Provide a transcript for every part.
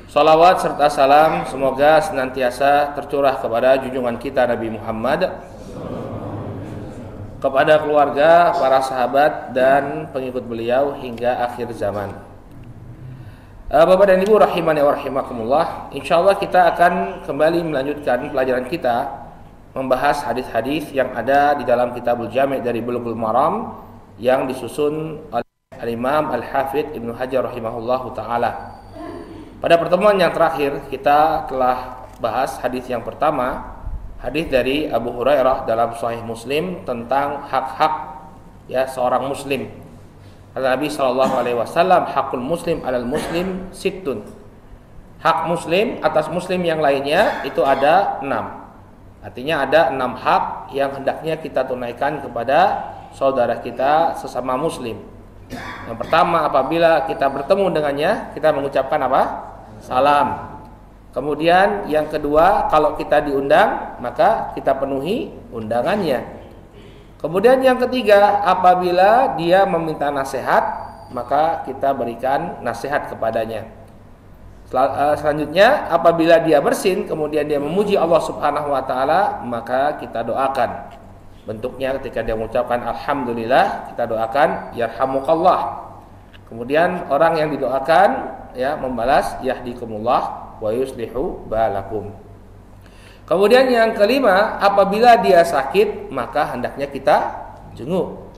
Salawat serta salam semoga senantiasa tercurah kepada junjungan kita Nabi Muhammad, kepada keluarga, para sahabat dan pengikut beliau hingga akhir zaman. Bapak dan Ibu rahimani wa rahimakumullah. Insyaallah kita akan kembali melanjutkan pelajaran kita membahas hadis-hadis yang ada di dalam Kitabul Jami' dari Bulughul Maram yang disusun oleh Al-Imam Al-Hafidz Ibnu Hajar rahimahullahu taala. Pada pertemuan yang terakhir kita telah bahas hadis yang pertama, hadis dari Abu Hurairah dalam Sahih Muslim tentang hak-hak seorang muslim. Kata Nabi sallallahu alaihi wasallam, hakul muslim alal muslim sittun. Hak muslim atas muslim yang lainnya itu ada 6. Artinya ada 6 hak yang hendaknya kita tunaikan kepada saudara kita sesama muslim. Yang pertama, apabila kita bertemu dengannya, kita mengucapkan apa? Salam. Kemudian yang kedua, kalau kita diundang, maka kita penuhi undangannya. Kemudian yang ketiga, apabila dia meminta nasihat, maka kita berikan nasihat kepadanya. Selanjutnya, apabila dia bersin, kemudian dia memuji Allah Subhanahu wa taala, maka kita doakan. Bentuknya ketika dia mengucapkan alhamdulillah, kita doakan yarhamukallah. Kemudian orang yang didoakan membalas yahdikumullah wa yuslihu balakum. Kemudian yang kelima, apabila dia sakit maka hendaknya kita jenguk.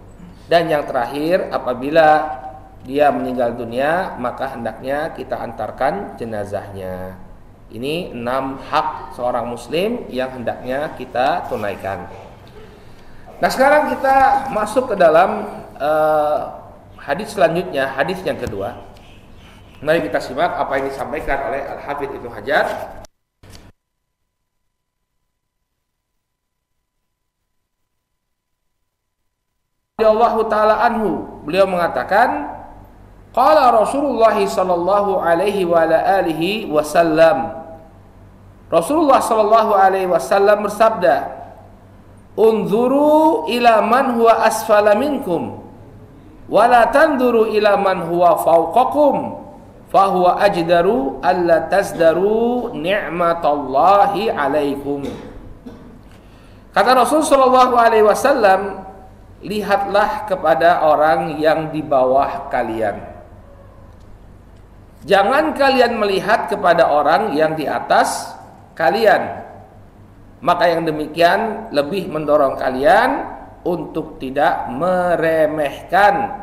Dan yang terakhir, apabila dia meninggal dunia maka hendaknya kita antarkan jenazahnya. Ini 6 hak seorang muslim yang hendaknya kita tunaikan. Nah, sekarang kita masuk ke dalam hadis selanjutnya, hadis yang kedua. Mari kita simak apa yang disampaikan oleh Al-Hafidz Ibnu Hajar. Allah Ta'ala anhu, beliau mengatakan, qala Rasulullah sallallahu alaihi wa ala alihi wasallam. Rasulullah sallallahu alaihi wasallam bersabda, unzuru ila man huwa asfala minkum wa la tanzuru ila man huwa fawqakum fa huwa ajdaru alla tazdaru ni'matallahi alaikum. Kata Rasul sallallahu alaihi wasallam, lihatlah kepada orang yang di bawah kalian. Jangan kalian melihat kepada orang yang di atas kalian. Maka yang demikian lebih mendorong kalian untuk tidak meremehkan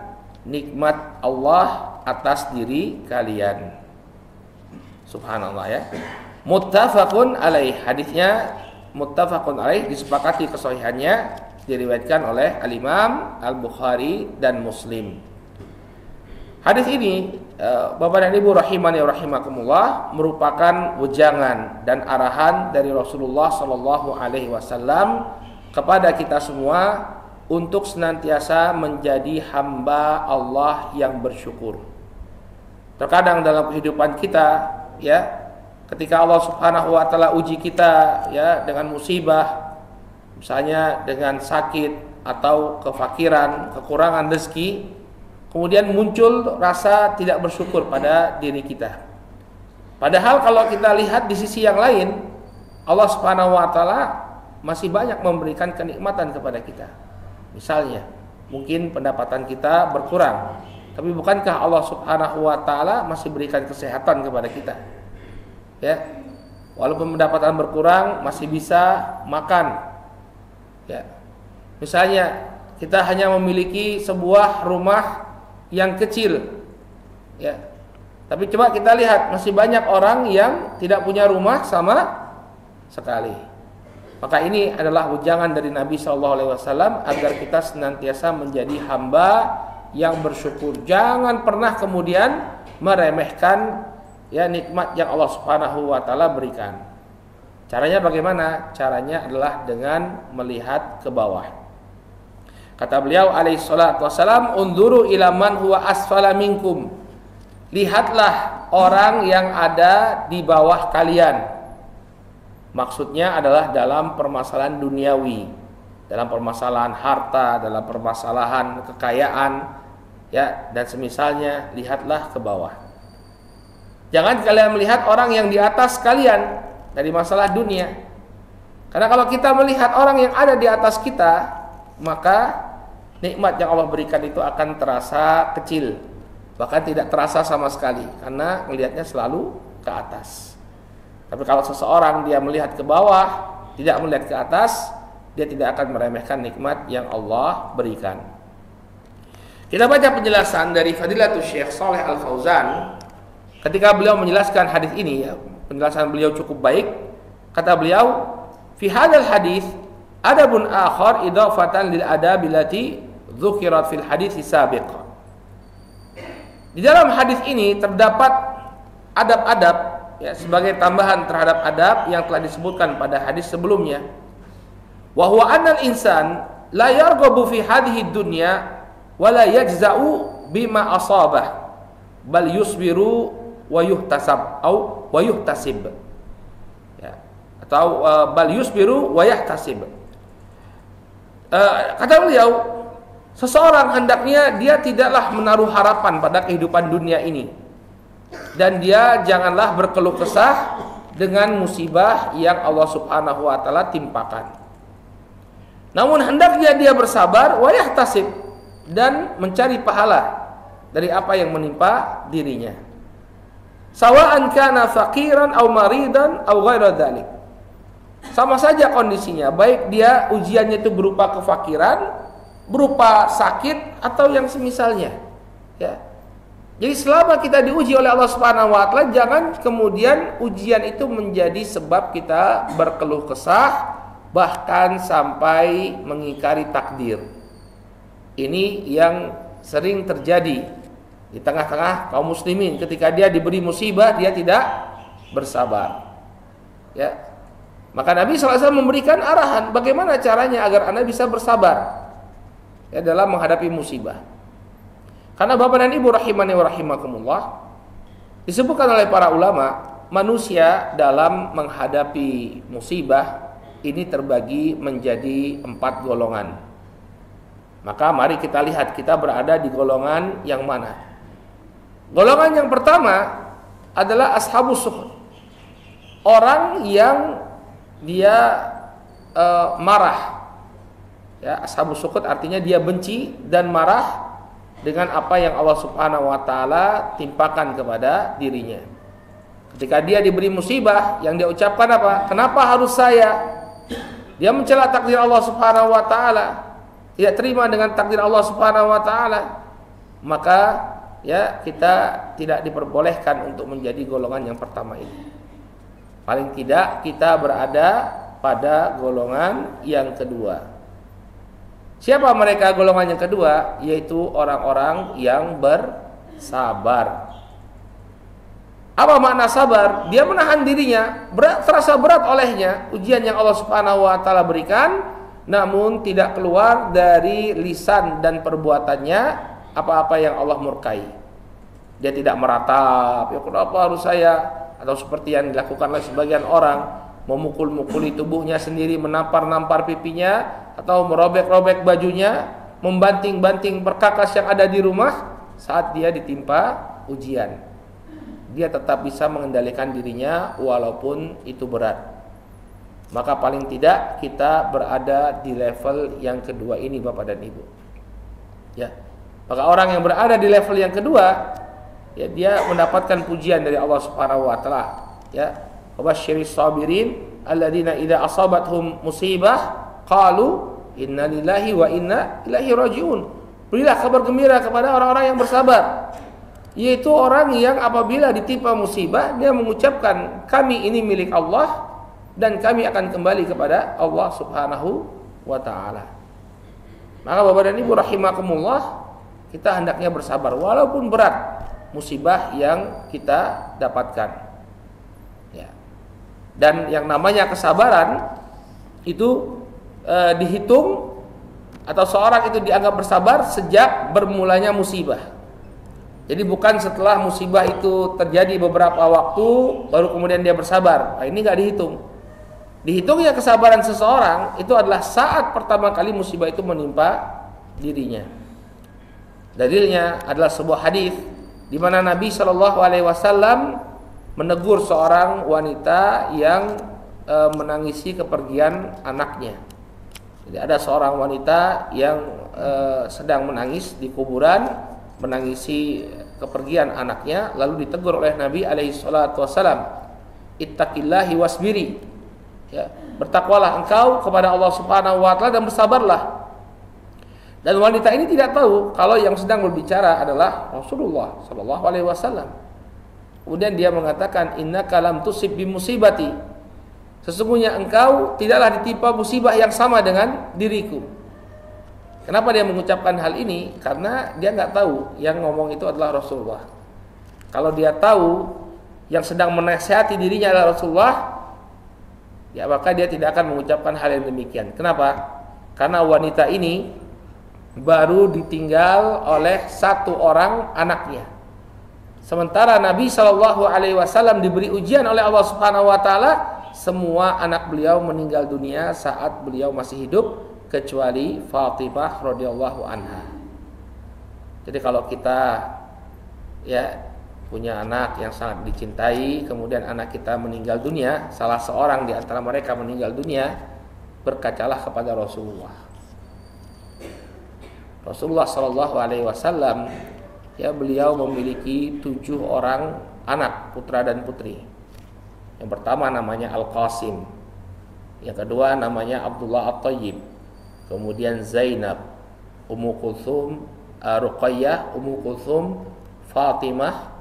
nikmat Allah atas diri kalian. Subhanallah ya. Muttafaqun alaih. Hadisnya muttafaqun alaih, disepakati kesahihannya, diriwayatkan oleh Al-Imam Al-Bukhari dan Muslim. Hadis ini Bapak dan Ibu rahimani wa rahimakumullah merupakan wejangan dan arahan dari Rasulullah sallallahu alaihi wasallam kepada kita semua untuk senantiasa menjadi hamba Allah yang bersyukur. Terkadang dalam kehidupan kita ketika Allah Subhanahu wa taala uji kita dengan musibah, misalnya dengan sakit atau kefakiran, kekurangan rezeki, kemudian muncul rasa tidak bersyukur pada diri kita. Padahal kalau kita lihat di sisi yang lain, Allah Subhanahu wa taala masih banyak memberikan kenikmatan kepada kita. Misalnya, mungkin pendapatan kita berkurang, tapi bukankah Allah Subhanahu wa taala masih berikan kesehatan kepada kita? Walaupun pendapatan berkurang, masih bisa makan. Misalnya, kita hanya memiliki sebuah rumah yang kecil, tapi coba kita lihat masih banyak orang yang tidak punya rumah sama sekali. Maka ini adalah ujangan dari Nabi SAW agar kita senantiasa menjadi hamba yang bersyukur. Jangan pernah kemudian meremehkan nikmat yang Allah Subhanahu wa taala berikan. Caranya bagaimana? Caranya adalah dengan melihat ke bawah. Kata beliau alaihi salatu wassalam, unzuru ila man huwa asfala minkum. Lihatlah orang yang ada di bawah kalian. Maksudnya adalah dalam permasalahan duniawi, dalam permasalahan harta, dalam permasalahan kekayaan, dan semisalnya, lihatlah ke bawah. Jangan kalian melihat orang yang di atas kalian dari masalah dunia. Karena kalau kita melihat orang yang ada di atas kita, maka nikmat yang Allah berikan itu akan terasa kecil, bahkan tidak terasa sama sekali, karena melihatnya selalu ke atas. Tapi kalau seseorang dia melihat ke bawah, tidak melihat ke atas, dia tidak akan meremehkan nikmat yang Allah berikan. Kita baca penjelasan dari Fadilatul Syekh Shalih Al Fauzan ketika beliau menjelaskan hadis ini, ya, penjelasan beliau cukup baik. Kata beliau, fi hadzal hadis adabun akhar idafatan lil adab allati dzukirat fil hadis sabiq. Di dalam hadis ini terdapat adab-adab, ya, sebagai tambahan terhadap adab yang telah disebutkan pada hadis sebelumnya. Wa huwa anna al-insan la yarghabu fi hadhihi dunya wa la yajza'u bima asabah bal yusbiru wa yuhtasab atau wa yuhtasib, ya, atau bal yusbiru wa yahtasib. Kata beliau, seseorang hendaknya dia tidaklah menaruh harapan pada kehidupan dunia ini, dan dia janganlah berkeluh kesah dengan musibah yang Allah Subhanahu wa taala timpakan. Namun hendaknya dia bersabar wa yahtasib, dan mencari pahala dari apa yang menimpa dirinya. Sawa'an kana faqiran aw maridan aw ghaira dzalik. Sama saja kondisinya, baik dia ujiannya itu berupa kefakiran, berupa sakit, atau yang semisalnya, ya. Jadi selama kita diuji oleh Allah Subhanahu wa taala, jangan kemudian ujian itu menjadi sebab kita berkeluh kesah, bahkan sampai mengingkari takdir. Ini yang sering terjadi di tengah-tengah kaum muslimin. Ketika dia diberi musibah, dia tidak bersabar, ya. Maka Nabi SAW memberikan arahan bagaimana caranya agar Anda bisa bersabar, ya, dalam menghadapi musibah. Karena Bapak dan Ibu rahimani wa rahimakumullah, disebutkan oleh para ulama, manusia dalam menghadapi musibah ini terbagi menjadi 4 golongan. Maka mari kita lihat kita berada di golongan yang mana. Golongan yang pertama adalah ashabus sukhut. Orang yang dia marah, ya, ashabus sukhut artinya dia benci dan marah dengan apa yang Allah Subhanahu wa taala timpakan kepada dirinya. Ketika dia diberi musibah, yang dia ucapkan apa? Kenapa harus saya? Dia mencela takdir Allah Subhanahu wa taala, tidak terima dengan takdir Allah Subhanahu wa taala. Maka, ya, kita tidak diperbolehkan untuk menjadi golongan yang pertama ini. Paling tidak kita berada pada golongan yang kedua. Siapa mereka golongan yang kedua? Yaitu orang-orang yang bersabar. Apa makna sabar? Dia menahan dirinya, terasa berat olehnya ujian yang Allah Subhanahu wa taala berikan, namun tidak keluar dari lisan dan perbuatannya apa-apa yang Allah murkai. Dia tidak meratap, ya kenapa harus saya? Atau seperti yang dilakukan oleh sebagian orang, memukul-mukuli tubuhnya sendiri, menampar-nampar pipinya, atau merobek-robek bajunya, membanting-banting perkakas yang ada di rumah saat dia ditimpa ujian. Dia tetap bisa mengendalikan dirinya walaupun itu berat. Maka paling tidak kita berada di level yang kedua ini, Bapak dan Ibu, ya. Maka orang yang berada di level yang kedua, ya, dia mendapatkan pujian dari Allah Subhanahu wa taala, ya. Wabasyiris sabirin alladzina idza asabathum musibah qalu inna lillahi wa inna ilaihi rajiun. Berilah kabar gembira kepada orang-orang yang bersabar, yaitu orang yang apabila ditimpa musibah dia mengucapkan kami ini milik Allah dan kami akan kembali kepada Allah Subhanahu wa taala. Maka Bapak dan Ibu rahimakumullah, kita hendaknya bersabar walaupun berat musibah yang kita dapatkan, ya. Dan yang namanya kesabaran itu dihitung atau seorang itu dianggap bersabar sejak bermulanya musibah. Jadi bukan setelah musibah itu terjadi beberapa waktu baru kemudian dia bersabar. Nah, ini nggak dihitung. Dihitungnya kesabaran seseorang itu adalah saat pertama kali musibah itu menimpa dirinya. Dalilnya adalah sebuah hadis di mana Nabi Shallallahu Alaihi Wasallam menegur seorang wanita yang menangisi kepergian anaknya. Jadi ada seorang wanita yang sedang menangis di kuburan, menangisi kepergian anaknya, lalu ditegur oleh Nabi alaihi salatu wasalam, ittaqillahi wasbiri, ya, bertakwalah engkau kepada Allah Subhanahu wa taala dan bersabarlah. Dan wanita ini tidak tahu kalau yang sedang berbicara adalah Rasulullah sallallahu alaihi wasallam. Kemudian dia mengatakan, innaka lam tusib bi musibati, sesungguhnya engkau tidaklah ditimpa musibah yang sama dengan diriku. Kenapa dia mengucapkan hal ini? Karena dia nggak tahu yang ngomong itu adalah Rasulullah. Kalau dia tahu yang sedang menasihati dirinya adalah Rasulullah, ya maka dia tidak akan mengucapkan hal yang demikian. Kenapa? Karena wanita ini baru ditinggal oleh satu orang anaknya. Sementara Nabi SAW diberi ujian oleh Allah Subhanahu Wa Taala, semua anak beliau meninggal dunia saat beliau masih hidup, kecuali Fatimah radhiyallahu anha. Jadi kalau kita ya punya anak yang sangat dicintai, kemudian anak kita meninggal dunia, salah seorang di antara mereka meninggal dunia, berkacalah kepada Rasulullah. Rasulullah Shallallahu Alaihi Wasallam, ya beliau memiliki 7 orang anak, putra dan putri. Yang pertama namanya Al-Qasim, yang kedua namanya Abdullah At-Tayyib, kemudian Zainab, Ummu Kulthum, Ruqayyah, Ummu Kulthum, Fatimah,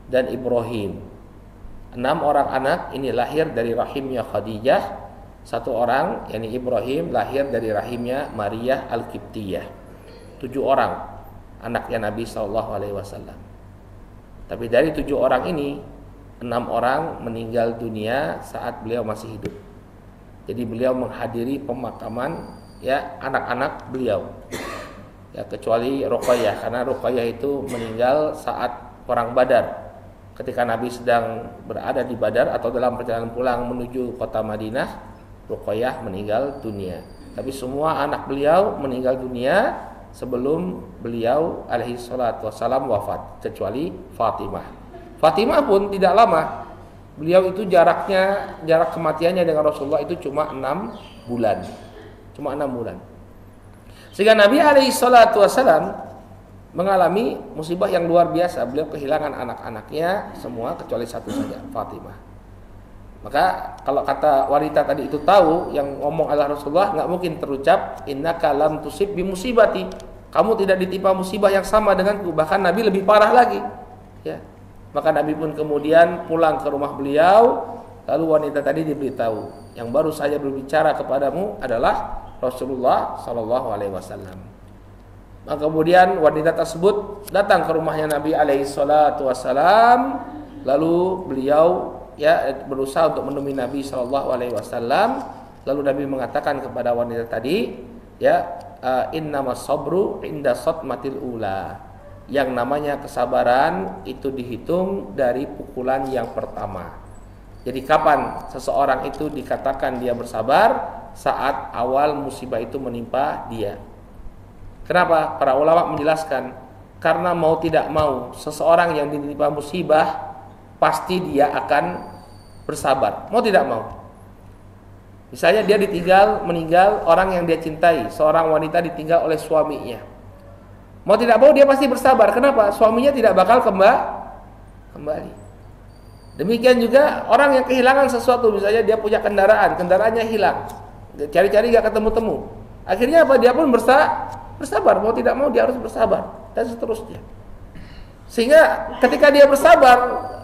dan Ibrahim. 6 orang anak ini lahir dari rahimnya Khadijah. 1 orang, yakni Ibrahim, lahir dari rahimnya Maria Al-Qibtiyah. 7 orang anaknya Nabi SAW. Tapi dari 7 orang ini, 6 orang meninggal dunia saat beliau masih hidup. Jadi beliau menghadiri pemakaman ya anak-anak beliau. Ya kecuali Ruqayyah, karena Ruqayyah itu meninggal saat perang Badar. Ketika Nabi sedang berada di Badar atau dalam perjalanan pulang menuju kota Madinah, Ruqayyah meninggal dunia. Tapi semua anak beliau meninggal dunia sebelum beliau alaihi salatu wassalam wafat, kecuali Fatimah. Fatimah pun tidak lama. Beliau itu jarak kematiannya dengan Rasulullah itu cuma 6 bulan. Cuma 6 bulan. Sehingga Nabi alaihi salatu wassalam mengalami musibah yang luar biasa. Beliau kehilangan anak-anaknya semua kecuali 1 saja, Fatimah. Maka kalau kata wanita tadi itu tahu yang ngomong adalah Rasulullah, nggak mungkin terucap innaka lam tusib bi musibati, kamu tidak ditimpa musibah yang sama denganku, bahkan Nabi lebih parah lagi. Ya. Maka Nabi pun kemudian pulang ke rumah beliau, lalu wanita tadi diberitahu, yang baru saja berbicara kepadamu adalah Rasulullah sallallahu alaihi wasallam. Maka kemudian wanita tersebut datang ke rumahnya Nabi alaihi salatu wasallam, lalu beliau ya berusaha untuk menemui Nabi sallallahu alaihi wasallam. Lalu Nabi mengatakan kepada wanita tadi, ya innamas sabru inda satmatil ula. Yang namanya kesabaran itu dihitung dari pukulan yang pertama. Jadi kapan seseorang itu dikatakan dia bersabar? Saat awal musibah itu menimpa dia. Kenapa? Para ulama menjelaskan, karena mau tidak mau seseorang yang ditimpa musibah pasti dia akan bersabar, mau tidak mau. Misalnya dia meninggal orang yang dia cintai, seorang wanita ditinggal oleh suaminya. Mau tidak mau dia pasti bersabar. Kenapa? Suaminya tidak bakal kembali. Demikian juga orang yang kehilangan sesuatu, misalnya dia punya kendaraannya hilang, cari-cari gak ketemu-temu. Akhirnya apa? Dia pun bersabar, mau tidak mau dia harus bersabar, dan seterusnya. Sehingga ketika dia bersabar,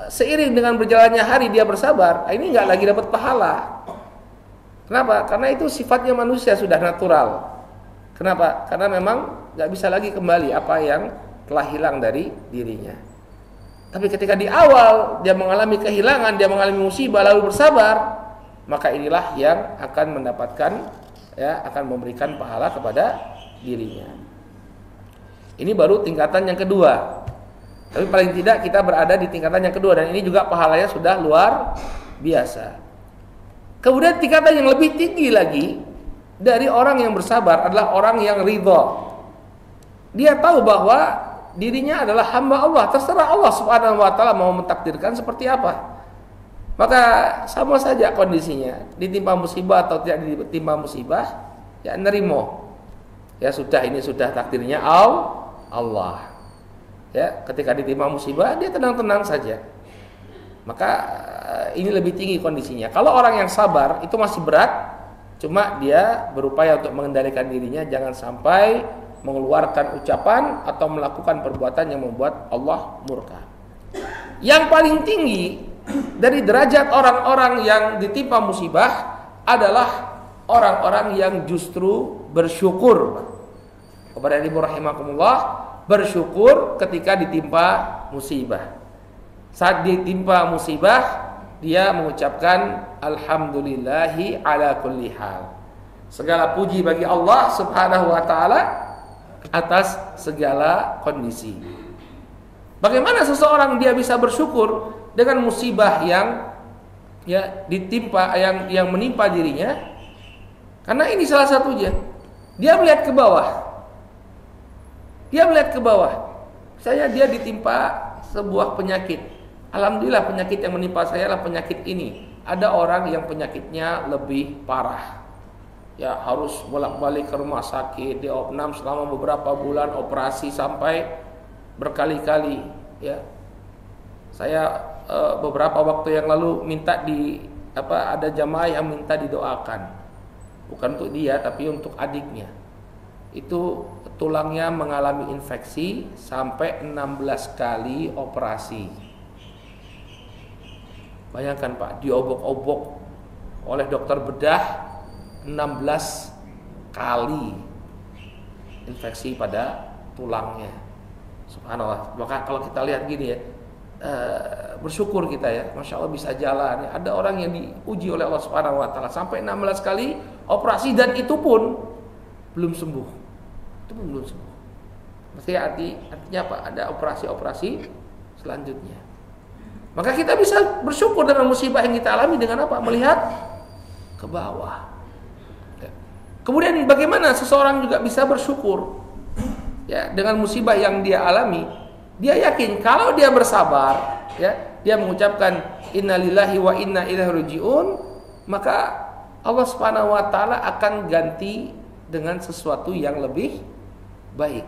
seiring dengan berjalannya hari dia bersabar, ini nggak lagi dapat pahala. Kenapa? Karena itu sifatnya manusia, sudah natural. Kenapa? Karena memang nggak bisa lagi kembali apa yang telah hilang dari dirinya. Tapi ketika di awal dia mengalami kehilangan, dia mengalami musibah lalu bersabar, maka inilah yang akan mendapatkan, ya, akan memberikan pahala kepada dirinya. Ini baru tingkatan yang kedua. Tapi paling tidak kita berada di tingkatan yang kedua, dan ini juga pahalanya sudah luar biasa. Kemudian tingkatan yang lebih tinggi lagi dari orang yang bersabar adalah orang yang ridha. Dia tahu bahwa dirinya adalah hamba Allah, terserah Allah Subhanahu wa taala mau mentakdirkan seperti apa. Maka sama saja kondisinya, ditimpa musibah atau tidak ditimpa musibah, ya nerimo. Ya sudah, ini sudah takdirnya Allah. Ya, ketika ditimpa musibah dia tenang-tenang saja. Maka ini lebih tinggi kondisinya. Kalau orang yang sabar itu masih berat, cuma dia berupaya untuk mengendalikan dirinya jangan sampai mengeluarkan ucapan atau melakukan perbuatan yang membuat Allah murka. Yang paling tinggi dari derajat orang-orang yang ditimpa musibah adalah orang-orang yang justru bersyukur. Kepada ibu rahimakumullah, bersyukur ketika ditimpa musibah. Saat ditimpa musibah, dia mengucapkan alhamdulillahi ala kulli hal. Segala puji bagi Allah Subhanahu wa taala atas segala kondisi. Bagaimana seseorang dia bisa bersyukur dengan musibah yang ditimpa yang menimpa dirinya? Karena ini salah satunya. Dia melihat ke bawah. Misalnya dia ditimpa sebuah penyakit. Alhamdulillah penyakit yang menimpa saya adalah penyakit ini. Ada orang yang penyakitnya lebih parah. Ya harus bolak-balik ke rumah sakit, diopnam selama beberapa bulan, operasi sampai berkali-kali. Ya, saya beberapa waktu yang lalu minta ada jamaah yang minta didoakan, bukan untuk dia tapi untuk adiknya. Itu tulangnya mengalami infeksi sampai 16 kali operasi. Bayangkan Pak, diobok-obok oleh dokter bedah 16 kali infeksi pada tulangnya. Subhanallah. Maka kalau kita lihat gini ya, bersyukur kita ya, Masya Allah bisa jalan. Ada orang yang diuji oleh Allah Subhanahu Wa Taala sampai 16 kali operasi dan itu pun belum sembuh. Mesti artinya apa? Ada operasi selanjutnya. Maka kita bisa bersyukur dengan musibah yang kita alami dengan apa? Melihat ke bawah. Kemudian bagaimana seseorang juga bisa bersyukur ya dengan musibah yang dia alami? Dia yakin kalau dia bersabar, ya, dia mengucapkan innalillahi wa inna ilaihi rajiun, maka Allah Subhanahu wa taala akan ganti dengan sesuatu yang lebih baik.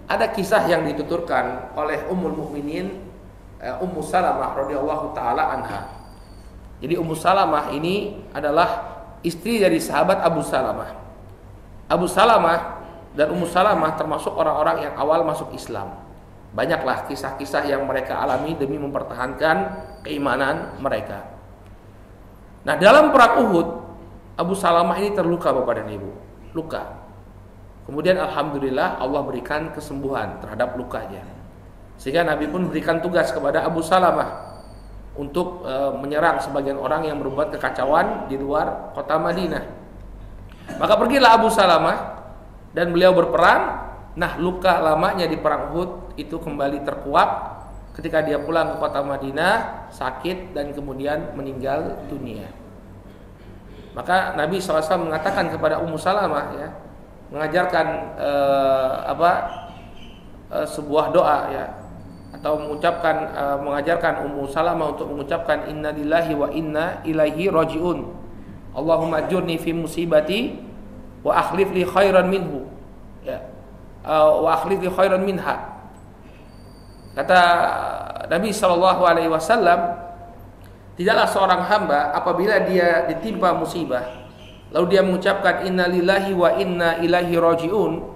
Ada kisah yang dituturkan oleh Ummul Mukminin Ummu Salamah radhiyallahu taala anha. Jadi Ummu Salamah ini adalah istri dari sahabat Abu Salamah. Abu Salamah dan Ummu Salamah termasuk orang-orang yang awal masuk Islam. Banyaklah kisah-kisah yang mereka alami demi mempertahankan keimanan mereka. Nah, dalam perang Uhud, Abu Salamah ini terluka Bapak dan Ibu. Luka. Kemudian alhamdulillah Allah berikan kesembuhan terhadap lukanya. Sehingga Nabi pun berikan tugas kepada Abu Salamah untuk menyerang sebagian orang yang berbuat kekacauan di luar kota Madinah. Maka pergilah Abu Salamah dan beliau berperang. Nah, luka lamanya di perang Uhud itu kembali terkuak ketika dia pulang ke kota Madinah, sakit dan kemudian meninggal dunia. Maka Nabi SAW mengatakan kepada Ummu Salamah, ya, mengajarkan sebuah doa, ya, atau mengajarkan Ummu Salamah untuk mengucapkan innalillahi wa inna ilaihi rajiun. Allahumma ajurni fi musibati wa akhlif li khairan minhu. Ya. Wa akhlif li khairan minha. Kata Nabi sallallahu alaihi wasallam, tidaklah seorang hamba apabila dia ditimpa musibah lalu dia mengucapkan innalillahi wa inna ilaihi rajiun,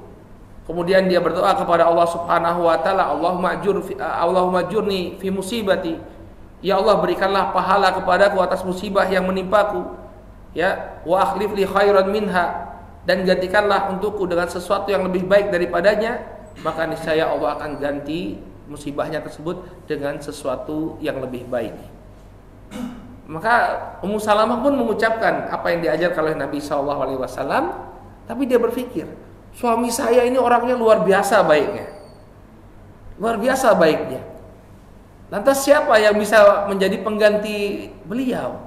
kemudian dia berdoa kepada Allah Subhanahu wa taala, Allahumma ajurni fi musibati. Ya Allah, berikanlah pahala kepadaku atas musibah yang menimpaku. Ya, wa akhlif li khairan minha, dan gantikanlah untukku dengan sesuatu yang lebih baik daripadanya, maka niscaya Allah akan ganti musibahnya tersebut dengan sesuatu yang lebih baik. Maka Ummu Salamah pun mengucapkan apa yang diajarkan oleh Nabi SAW, tapi dia berpikir, suami saya ini orangnya luar biasa baiknya. Luar biasa baiknya. Lantas siapa yang bisa menjadi pengganti beliau?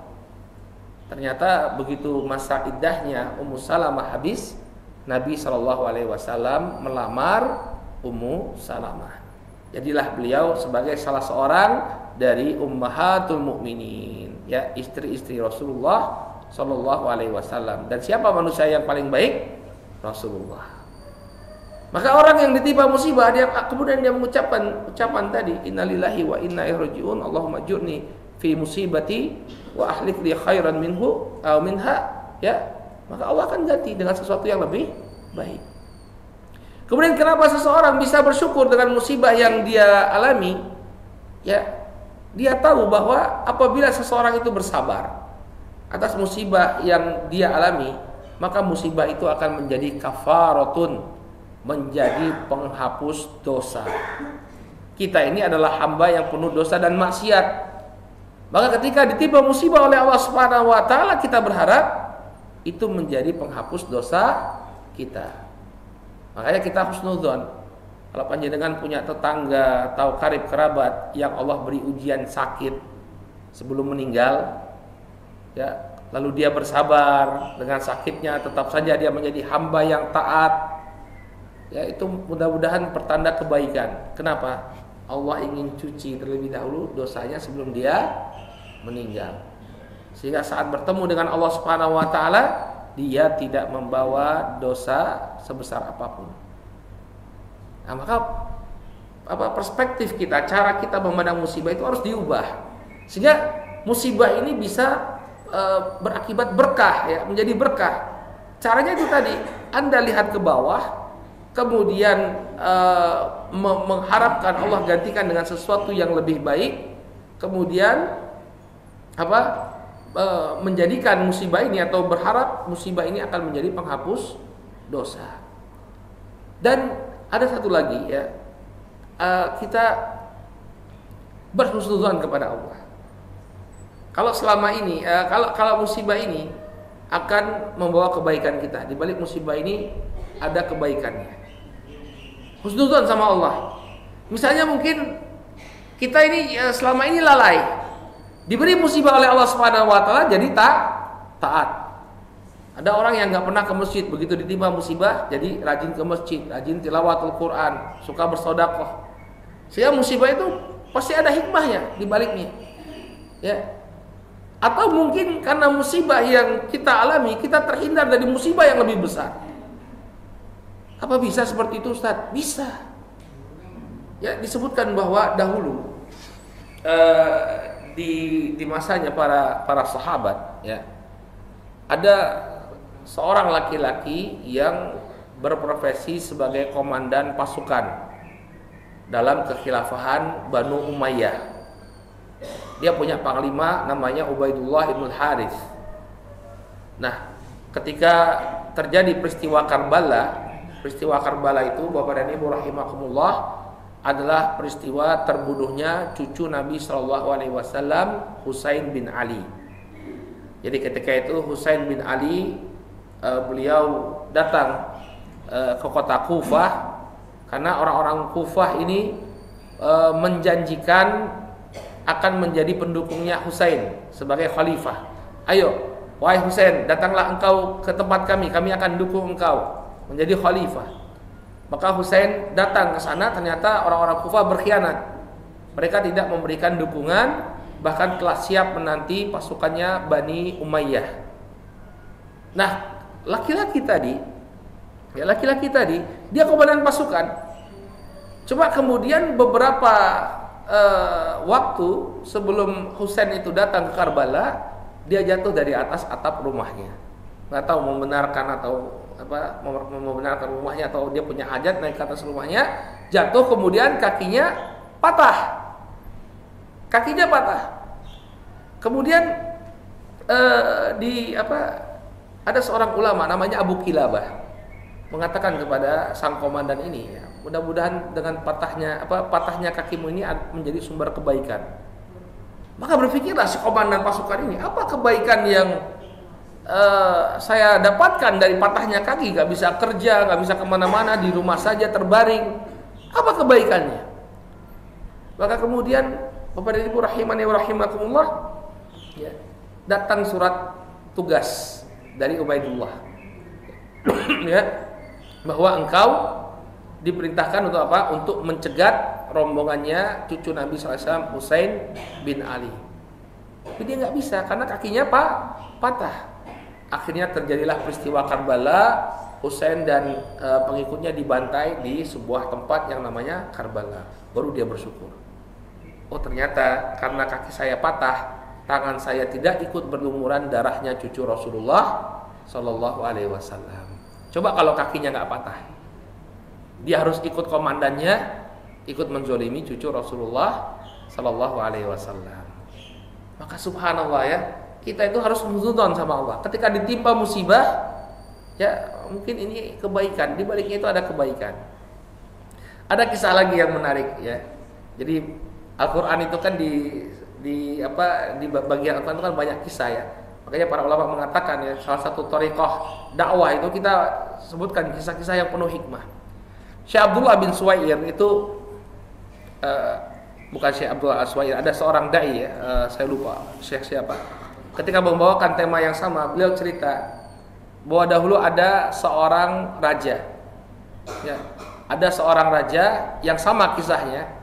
Ternyata begitu masa iddahnya Ummu Salamah habis, Nabi SAW melamar Ummu Salamah. Jadilah beliau sebagai salah seorang dari ummahatul mukminin, ya, istri-istri Rasulullah sallallahu alaihi wasallam. Dan siapa manusia yang paling baik? Rasulullah. Maka orang yang ditimpa musibah, dia kemudian dia mengucapkan ucapan tadi, innalillahi wa inna ilaihi rajiun, Allahumma ajurni fi musibati wa ahlif li khairan minhu aw minha, ya, maka Allah akan ganti dengan sesuatu yang lebih baik. Kemudian kenapa seseorang bisa bersyukur dengan musibah yang dia alami? Ya, dia tahu bahwa apabila seseorang itu bersabar atas musibah yang dia alami, maka musibah itu akan menjadi kafaratun, menjadi penghapus dosa. Kita ini adalah hamba yang penuh dosa dan maksiat. Maka ketika ditimpa musibah oleh Allah Subhanahu wa taala, kita berharap itu menjadi penghapus dosa kita. Makanya kita husnudzon. Kalau panjenengan punya tetangga atau karib kerabat yang Allah beri ujian sakit sebelum meninggal, ya, lalu dia bersabar dengan sakitnya, tetap saja dia menjadi hamba yang taat, ya, itu mudah-mudahan pertanda kebaikan. Kenapa? Allah ingin cuci terlebih dahulu dosanya sebelum dia meninggal, sehingga saat bertemu dengan Allah Subhanahu wa taala, dia tidak membawa dosa sebesar apapun. Nah, maka perspektif kita, cara kita memandang musibah itu harus diubah, sehingga musibah ini bisa berakibat berkah, ya, menjadi berkah. Caranya itu tadi, Anda lihat ke bawah, kemudian mengharapkan Allah gantikan dengan sesuatu yang lebih baik, kemudian menjadikan musibah ini atau berharap musibah ini akan menjadi penghapus dosa. Dan ada satu lagi, ya, kita berhusnudzon kepada Allah. Kalau selama ini, kalau musibah ini akan membawa kebaikan kita, di balik musibah ini ada kebaikannya. Husnudzon sama Allah. Misalnya mungkin kita ini selama ini lalai, diberi musibah oleh Allah Subhanahu wa taala jadi taat. Ada orang yang nggak pernah ke masjid, begitu ditimpa musibah jadi rajin ke masjid, rajin tilawatul Quran, suka bersedekah. Sehingga musibah itu pasti ada hikmahnya di baliknya. Ya. Atau mungkin karena musibah yang kita alami, kita terhindar dari musibah yang lebih besar. Apa bisa seperti itu, Ustaz? Bisa. Ya, disebutkan bahwa dahulu di masanya para sahabat, ya, ada seorang laki-laki yang berprofesi sebagai komandan pasukan dalam kekhilafahan Banu Umayyah. Dia punya panglima namanya Ubaidullah ibn Harith. Nah, ketika terjadi peristiwa Karbala itu, Bapak dan Ibu rahimakumullah, adalah peristiwa terbunuhnya cucu Nabi SAW, Husain bin Ali. Jadi ketika itu Husain bin Ali, beliau datang ke kota Kufah, karena orang-orang Kufah ini menjanjikan akan menjadi pendukungnya Husain sebagai khalifah. Ayo, wahai Husain, datanglah engkau ke tempat kami akan dukung engkau menjadi khalifah. Maka Husain datang ke sana, ternyata orang-orang Kufah berkhianat. Mereka tidak memberikan dukungan, bahkan telah siap menanti pasukannya Bani Umayyah. Nah, laki-laki tadi, dia komandan pasukan. Coba kemudian beberapa waktu sebelum Husain itu datang ke Karbala, dia jatuh dari atas atap rumahnya. Nggak tahu membenarkan rumahnya, atau dia punya hajat naik ke atas rumahnya, jatuh, kemudian kakinya patah. Kemudian ada seorang ulama namanya Abu Kilabah mengatakan kepada sang komandan ini, ya, mudah-mudahan dengan patahnya kakimu ini menjadi sumber kebaikan. Maka berpikirlah si komandan pasukan ini, apa kebaikan yang saya dapatkan dari patahnya kaki? Gak bisa kerja, gak bisa kemana-mana, di rumah saja terbaring. Apa kebaikannya? Maka kemudian Bapak dan Ibu rahimani wa rahimakumullah, ya, datang surat tugas dari Ubaidullah, ya, bahwa engkau diperintahkan untuk apa? Untuk mencegat rombongannya cucu Nabi SAW Husain bin Ali. Tapi dia nggak bisa karena kakinya patah. Akhirnya terjadilah peristiwa Karbala. Husain dan pengikutnya dibantai di sebuah tempat yang namanya Karbala. Baru dia bersyukur. Oh ternyata karena kaki saya patah, tangan saya tidak ikut berlumuran darahnya cucu Rasulullah Sallallahu Alaihi Wasallam. Coba kalau kakinya nggak patah, dia harus ikut komandannya, ikut menzolimi cucu Rasulullah Sallallahu Alaihi Wasallam. Maka subhanallah ya, kita itu harus husnudzon sama Allah. Ketika ditimpa musibah, ya mungkin ini kebaikan, di baliknya itu ada kebaikan. Ada kisah lagi yang menarik ya. Jadi Al-Qur'an itu kan di bagian Al-Qur'an itu kan banyak kisah ya. Makanya para ulama mengatakan ya, salah satu thariqah dakwah itu kita sebutkan kisah-kisah yang penuh hikmah. Syekh Abdullah bin Suwair itu bukan Syekh Abdullah Aswair, ada seorang dai ya, saya lupa Syekh siapa. Ketika membawakan tema yang sama, beliau cerita bahwa dahulu ada seorang raja. Ya, ada seorang raja yang sama kisahnya.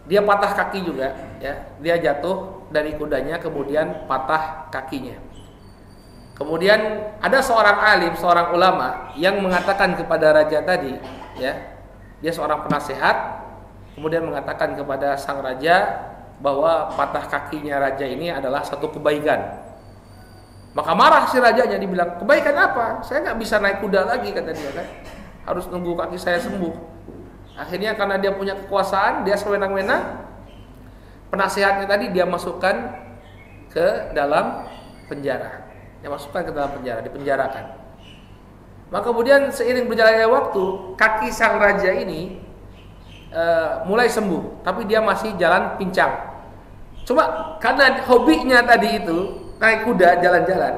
Dia patah kaki juga, ya. Dia jatuh dari kudanya kemudian patah kakinya. Kemudian ada seorang alim, seorang ulama yang mengatakan kepada raja tadi, ya. Dia seorang penasehat, kemudian mengatakan kepada sang raja bahwa patah kakinya raja ini adalah satu kebaikan. Maka marah si rajanya, dibilang, kebaikan apa? Saya nggak bisa naik kuda lagi, kata dia kan. Harus nunggu kaki saya sembuh. Akhirnya karena dia punya kekuasaan, dia sewenang-wenang. Penasehatnya tadi dia masukkan ke dalam penjara. Dia masukkan ke dalam penjara, dipenjarakan. Maka kemudian seiring berjalannya waktu, kaki sang raja ini mulai sembuh, tapi dia masih jalan pincang. Cuma karena hobinya tadi itu naik kuda, jalan-jalan,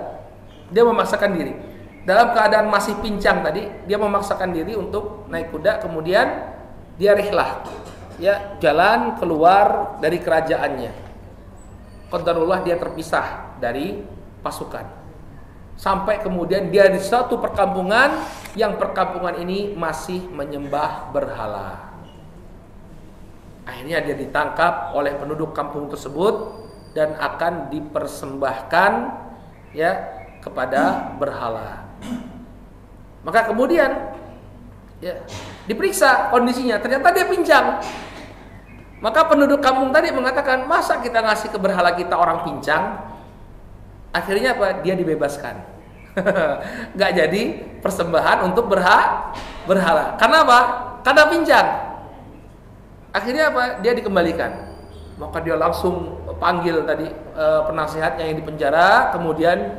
dia memaksakan diri. Dalam keadaan masih pincang tadi, dia memaksakan diri untuk naik kuda, kemudian dia rihlah, ya, jalan keluar dari kerajaannya. Qadarullah dia terpisah dari pasukan. Sampai kemudian dia di suatu perkampungan, yang perkampungan ini masih menyembah berhala. Akhirnya dia ditangkap oleh penduduk kampung tersebut dan akan dipersembahkan, ya, kepada berhala. Maka kemudian, ya, diperiksa kondisinya, ternyata dia pincang. Maka penduduk kampung tadi mengatakan, masa kita ngasih ke berhala kita orang pincang? Akhirnya apa? Dia dibebaskan. Gak jadi persembahan untuk berhala. Karena apa? Karena pincang. Akhirnya apa? Dia dikembalikan. Maka dia langsung panggil tadi penasehatnya yang di penjara, kemudian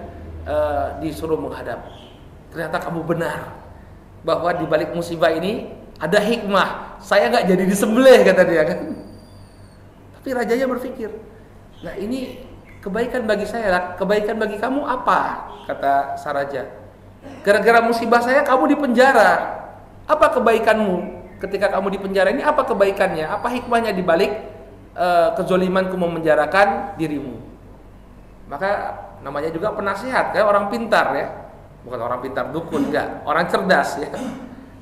disuruh menghadap. Ternyata kamu benar bahwa di balik musibah ini ada hikmah. Saya nggak jadi disembelih, kata dia kan. Tapi rajanya berpikir, nah ini kebaikan bagi saya, kebaikan bagi kamu apa? Kata sang raja. Gara-gara musibah saya kamu dipenjara. Apa kebaikanmu ketika kamu dipenjara ini? Apa kebaikannya? Apa hikmahnya di balik kezolimanku memenjarakan dirimu? Maka namanya juga penasihat, kayak orang pintar ya. Bukan orang pintar dukun, enggak, orang cerdas ya.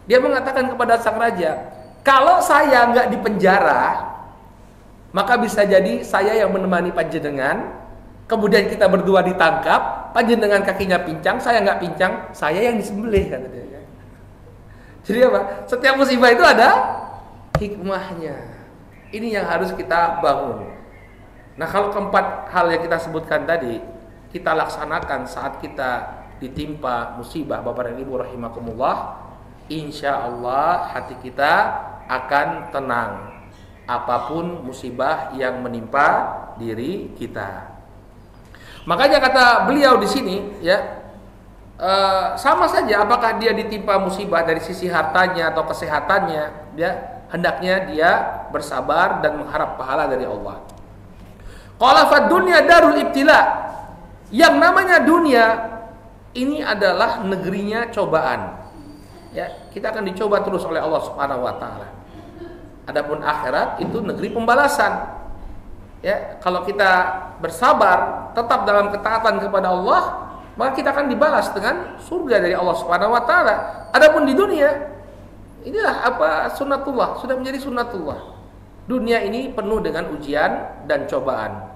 Dia mengatakan kepada sang raja, kalau saya enggak dipenjara, maka bisa jadi saya yang menemani panjenengan, kemudian kita berdua ditangkap, panjenengan kakinya pincang, saya enggak pincang, saya yang disembelih, kata dia. Jadi apa? Setiap musibah itu ada hikmahnya. Ini yang harus kita bangun. Nah, kalau keempat hal yang kita sebutkan tadi kita laksanakan saat kita ditimpa musibah, Bapak dan Ibu rahimakumullah, insya Allah hati kita akan tenang apapun musibah yang menimpa diri kita. Makanya kata beliau di sini, ya, sama saja apakah dia ditimpa musibah dari sisi hartanya atau kesehatannya, ya, hendaknya dia bersabar dan mengharap pahala dari Allah. Qala fad dunya darul ibtila. Yang namanya dunia ini adalah negerinya cobaan. Ya, kita akan dicoba terus oleh Allah Subhanahu wa taala. Adapun akhirat itu negeri pembalasan. Ya, kalau kita bersabar, tetap dalam ketaatan kepada Allah, maka kita akan dibalas dengan surga dari Allah Subhanahu wa taala. Adapun di dunia, Inilah apa sunnatullah, sudah menjadi sunnatullah. Dunia ini penuh dengan ujian dan cobaan.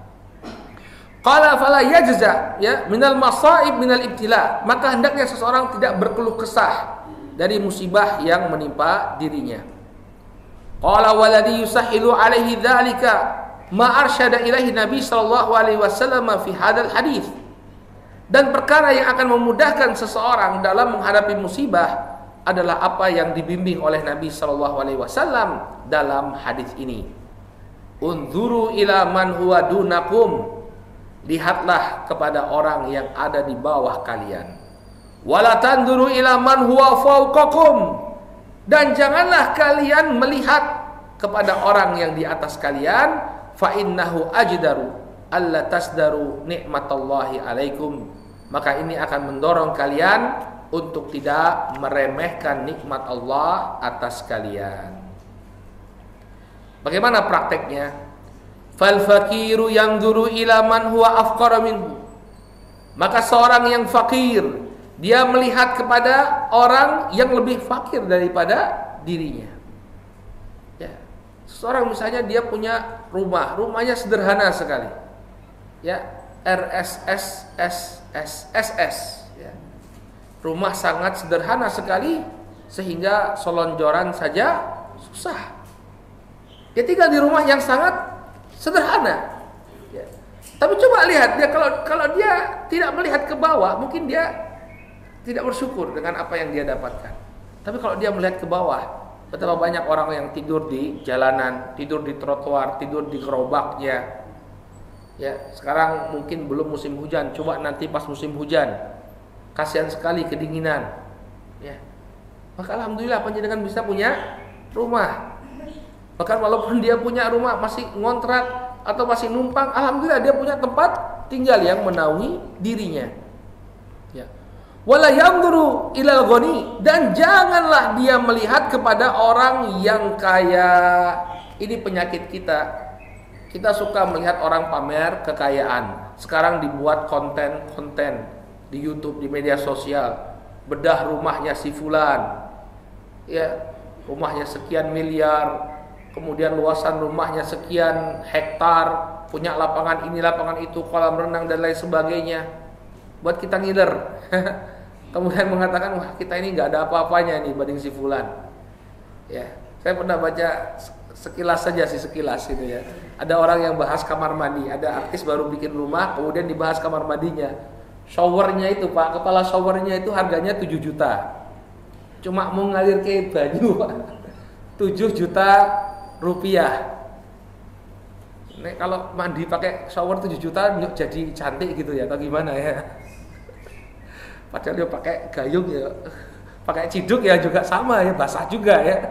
Qala fala yajza ya minal masaib minal ibtila, maka hendaknya seseorang tidak berkeluh kesah dari musibah yang menimpa dirinya. Qala waladhi yusahilu alaihi dzalika ma arsyada ilaihi Nabi sallallahu alaihi wasallam fi hadzal hadis. Dan perkara yang akan memudahkan seseorang dalam menghadapi musibah adalah apa yang dibimbing oleh Nabi sallallahu alaihi wasallam dalam hadis ini. Unzuru ila man huwa dunakum, lihatlah kepada orang yang ada di bawah kalian. Wala tanzuru ila man huwa fawqakum, dan janganlah kalian melihat kepada orang yang di atas kalian. Fa innahu ajdaru alla tasdaru nikmatallahi alaikum, maka ini akan mendorong kalian untuk tidak meremehkan nikmat Allah atas kalian. Bagaimana prakteknya? Fal fakiru yanzuru ila man huwa afqara minhu, maka seorang yang fakir dia melihat kepada orang yang lebih fakir daripada dirinya. Ya. Seorang misalnya dia punya rumah, rumahnya sederhana sekali. Ya, RSSSSS ya. Rumah sangat sederhana sekali sehingga selonjoran saja susah. Dia tinggal di rumah yang sangat sederhana. Ya. Tapi coba lihat dia kalau dia tidak melihat ke bawah, mungkin dia tidak bersyukur dengan apa yang dia dapatkan. Tapi kalau dia melihat ke bawah, betapa banyak orang yang tidur di jalanan, tidur di trotoar, tidur di gerobaknya. Ya, sekarang mungkin belum musim hujan, coba nanti pas musim hujan. Kasihan sekali kedinginan. Ya. Maka alhamdulillah panjenengan bisa punya rumah. Bahkan walaupun dia punya rumah masih ngontrak atau masih numpang, alhamdulillah dia punya tempat tinggal yang menaungi dirinya. Ya. Wala yanzuru ilal ghani, dan janganlah dia melihat kepada orang yang kaya. Ini penyakit kita. Kita suka melihat orang pamer kekayaan. Sekarang dibuat konten-konten di YouTube, di media sosial. Bedah rumahnya si fulan. Ya, rumahnya sekian miliar. Kemudian luasan rumahnya sekian hektar, punya lapangan ini, lapangan itu, kolam renang dan lain sebagainya. Buat kita ngiler. Kemudian mengatakan, wah kita ini nggak ada apa-apanya nih banding si fulan. Ya, saya pernah baca sekilas saja sih, sekilas gitu ya. Ada orang yang bahas kamar mandi, ada artis baru bikin rumah, kemudian dibahas kamar mandinya. Showernya itu Pak, kepala showernya itu harganya 7 juta. Cuma mau ngalir ke baju Pak. 7 juta rupiah. Nek kalau mandi pakai shower 7 juta jadi cantik gitu ya, atau gimana ya? Padahal dia pakai gayung ya, pakai ciduk ya juga sama ya, basah juga ya.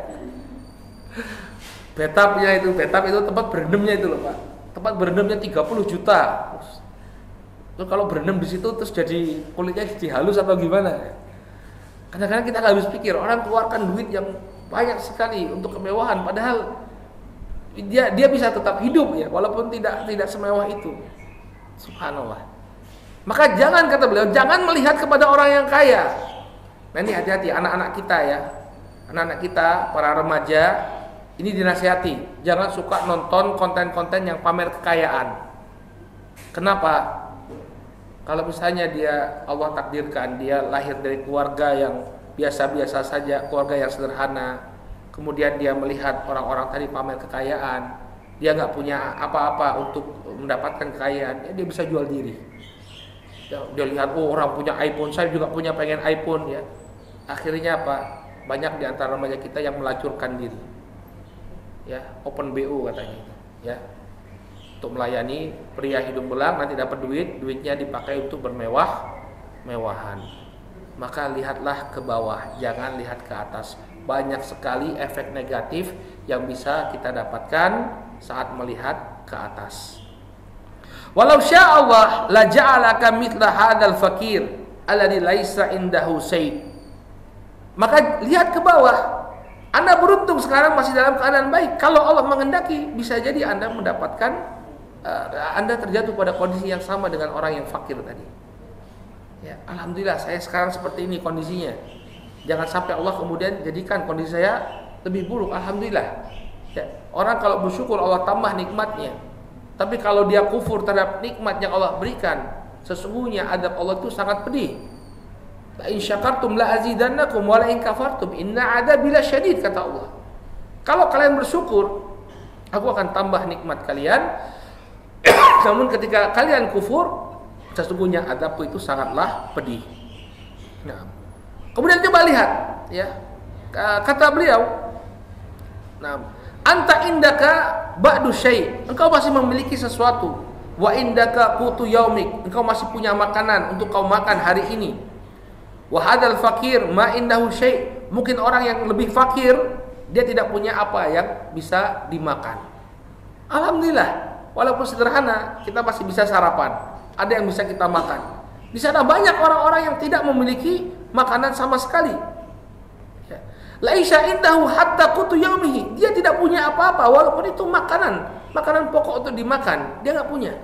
Bathtub itu tempat berendamnya itu loh Pak. Tempat berendamnya 30 juta. Terus kalau berendam di situ terus jadi kulitnya jadi halus atau gimana? Kadang-kadang kita nggak habis pikir, orang keluarkan duit yang banyak sekali untuk kemewahan, padahal dia bisa tetap hidup ya, walaupun tidak semewah itu. Subhanallah. Maka jangan, kata beliau, jangan melihat kepada orang yang kaya. Nah ini hati-hati anak-anak kita ya, anak-anak kita, para remaja, ini dinasihati, jangan suka nonton konten-konten yang pamer kekayaan. Kenapa? Kalau misalnya dia, Allah takdirkan dia lahir dari keluarga yang biasa-biasa saja, keluarga yang sederhana, kemudian dia melihat orang-orang tadi pamer kekayaan, dia nggak punya apa-apa untuk mendapatkan kekayaan, ya dia bisa jual diri. Dia lihat, oh orang punya iPhone, saya juga pengen iPhone ya. Akhirnya apa? Banyak di antara remaja kita yang melacurkan diri. Ya, open BO katanya. Ya. Untuk melayani pria hidung belang, nanti dapat duitnya dipakai untuk bermewah-mewahan. Maka lihatlah ke bawah, jangan lihat ke atas. Banyak sekali efek negatif yang bisa kita dapatkan saat melihat ke atas. Walau syaa Allah la ja'alaka mithla hadzal fakir alladzi laisa indahu syai'. Maka lihat ke bawah. Anda beruntung sekarang masih dalam keadaan baik. Kalau Allah menghendaki, bisa jadi Anda mendapatkan Anda terjatuh pada kondisi yang sama dengan orang yang fakir tadi. Ya, alhamdulillah saya sekarang seperti ini kondisinya. Jangan sampai Allah kemudian jadikan kondisi saya lebih buruk. Alhamdulillah. Ya, orang kalau bersyukur Allah tambah nikmatnya. Tapi kalau dia kufur terhadap nikmat yang Allah berikan, sesungguhnya azab Allah itu sangat pedih. La in syakartum la azidannakum wa la in kafartum inna adzabi lasyadid, kata Allah. Kalau kalian bersyukur, aku akan tambah nikmat kalian. Namun ketika kalian kufur, sesungguhnya azabku itu sangatlah pedih. Nah, kemudian coba lihat, ya, kata beliau, nah, anta indaka ba'du syai', engkau masih memiliki sesuatu. Wa indaka qutu yaumik, engkau masih punya makanan untuk kau makan hari ini. Wa hadzal fakir ma indahu syai', mungkin orang yang lebih fakir dia tidak punya apa yang bisa dimakan. Alhamdulillah, walaupun sederhana kita masih bisa sarapan, ada yang bisa kita makan. Di sana banyak orang-orang yang tidak memiliki makanan sama sekali. Laisa indahu hatta qutu yaumihi, dia tidak punya apa-apa walaupun itu makanan pokok untuk dimakan, dia nggak punya.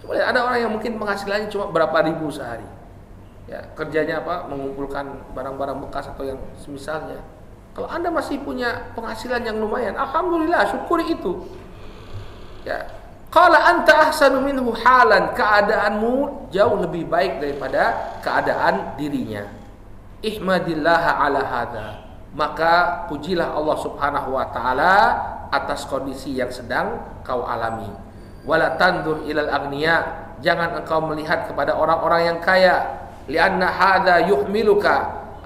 Coba lihat, ada orang yang mungkin penghasilannya cuma berapa ribu sehari. Ya, kerjanya apa? Mengumpulkan barang-barang bekas atau yang semisalnya. Kalau Anda masih punya penghasilan yang lumayan, alhamdulillah, syukuri itu. Ya. Qala anta ahsanu minhu halan, keadaanmu jauh lebih baik daripada keadaan dirinya. Ihmadillaha ala hadza, maka pujilah Allah Subhanahu wa taala atas kondisi yang sedang kau alami. Wala tandur ilal agniya, jangan engkau melihat kepada orang-orang yang kaya. Lianna hadza yuhmiluka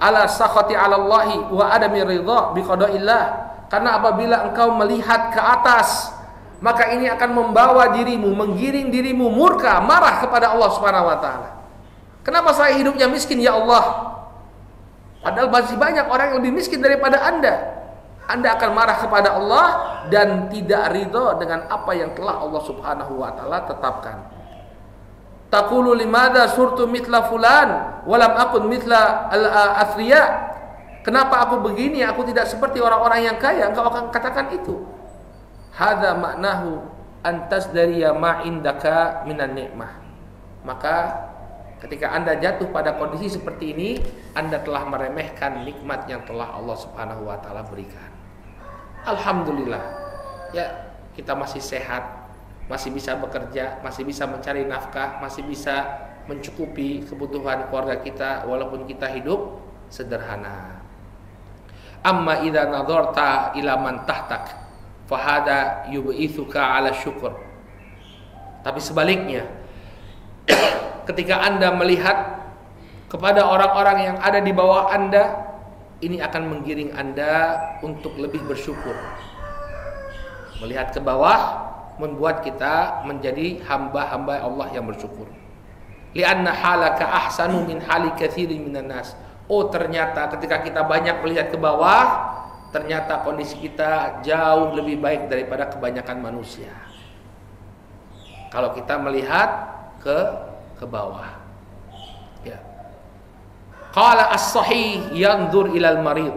ala sakhati 'ala Allahi wa adami ridha bi qada'illah. Karena apabila engkau melihat ke atas, maka ini akan membawa dirimu, menggiring dirimu murka, marah kepada Allah Subhanahu wa taala. Kenapa saya hidupnya miskin ya Allah? Padahal masih banyak orang yang lebih miskin daripada Anda. Anda akan marah kepada Allah dan tidak ridha dengan apa yang telah Allah Subhanahu wa taala tetapkan. Taqulu limadza surtu mithla fulan wa lam akun mithla al-athriya. Kenapa aku begini, aku tidak seperti orang-orang yang kaya? Engkau akan katakan itu. Hadza ma'nahu antasdariya ma indaka minan ni'mah. Maka ketika Anda jatuh pada kondisi seperti ini, Anda telah meremehkan nikmat yang telah Allah Subhanahu wa taala berikan. Alhamdulillah. Ya, kita masih sehat, masih bisa bekerja, masih bisa mencari nafkah, masih bisa mencukupi kebutuhan keluarga kita walaupun kita hidup sederhana. Amma idza nadharta ila man tahtak fa hada yub'itsuka 'ala syukur. Tapi sebaliknya, ketika Anda melihat kepada orang-orang yang ada di bawah Anda, ini akan menggiring Anda untuk lebih bersyukur. Melihat ke bawah membuat kita menjadi hamba-hamba Allah yang bersyukur. Li'anna halaka ahsanu min hali katsirin minan nas. Oh, ternyata ketika kita banyak melihat ke bawah, ternyata kondisi kita jauh lebih baik daripada kebanyakan manusia. Kalau kita melihat ke bawah. Ya. Qala as-sahih yanzur ilal marid.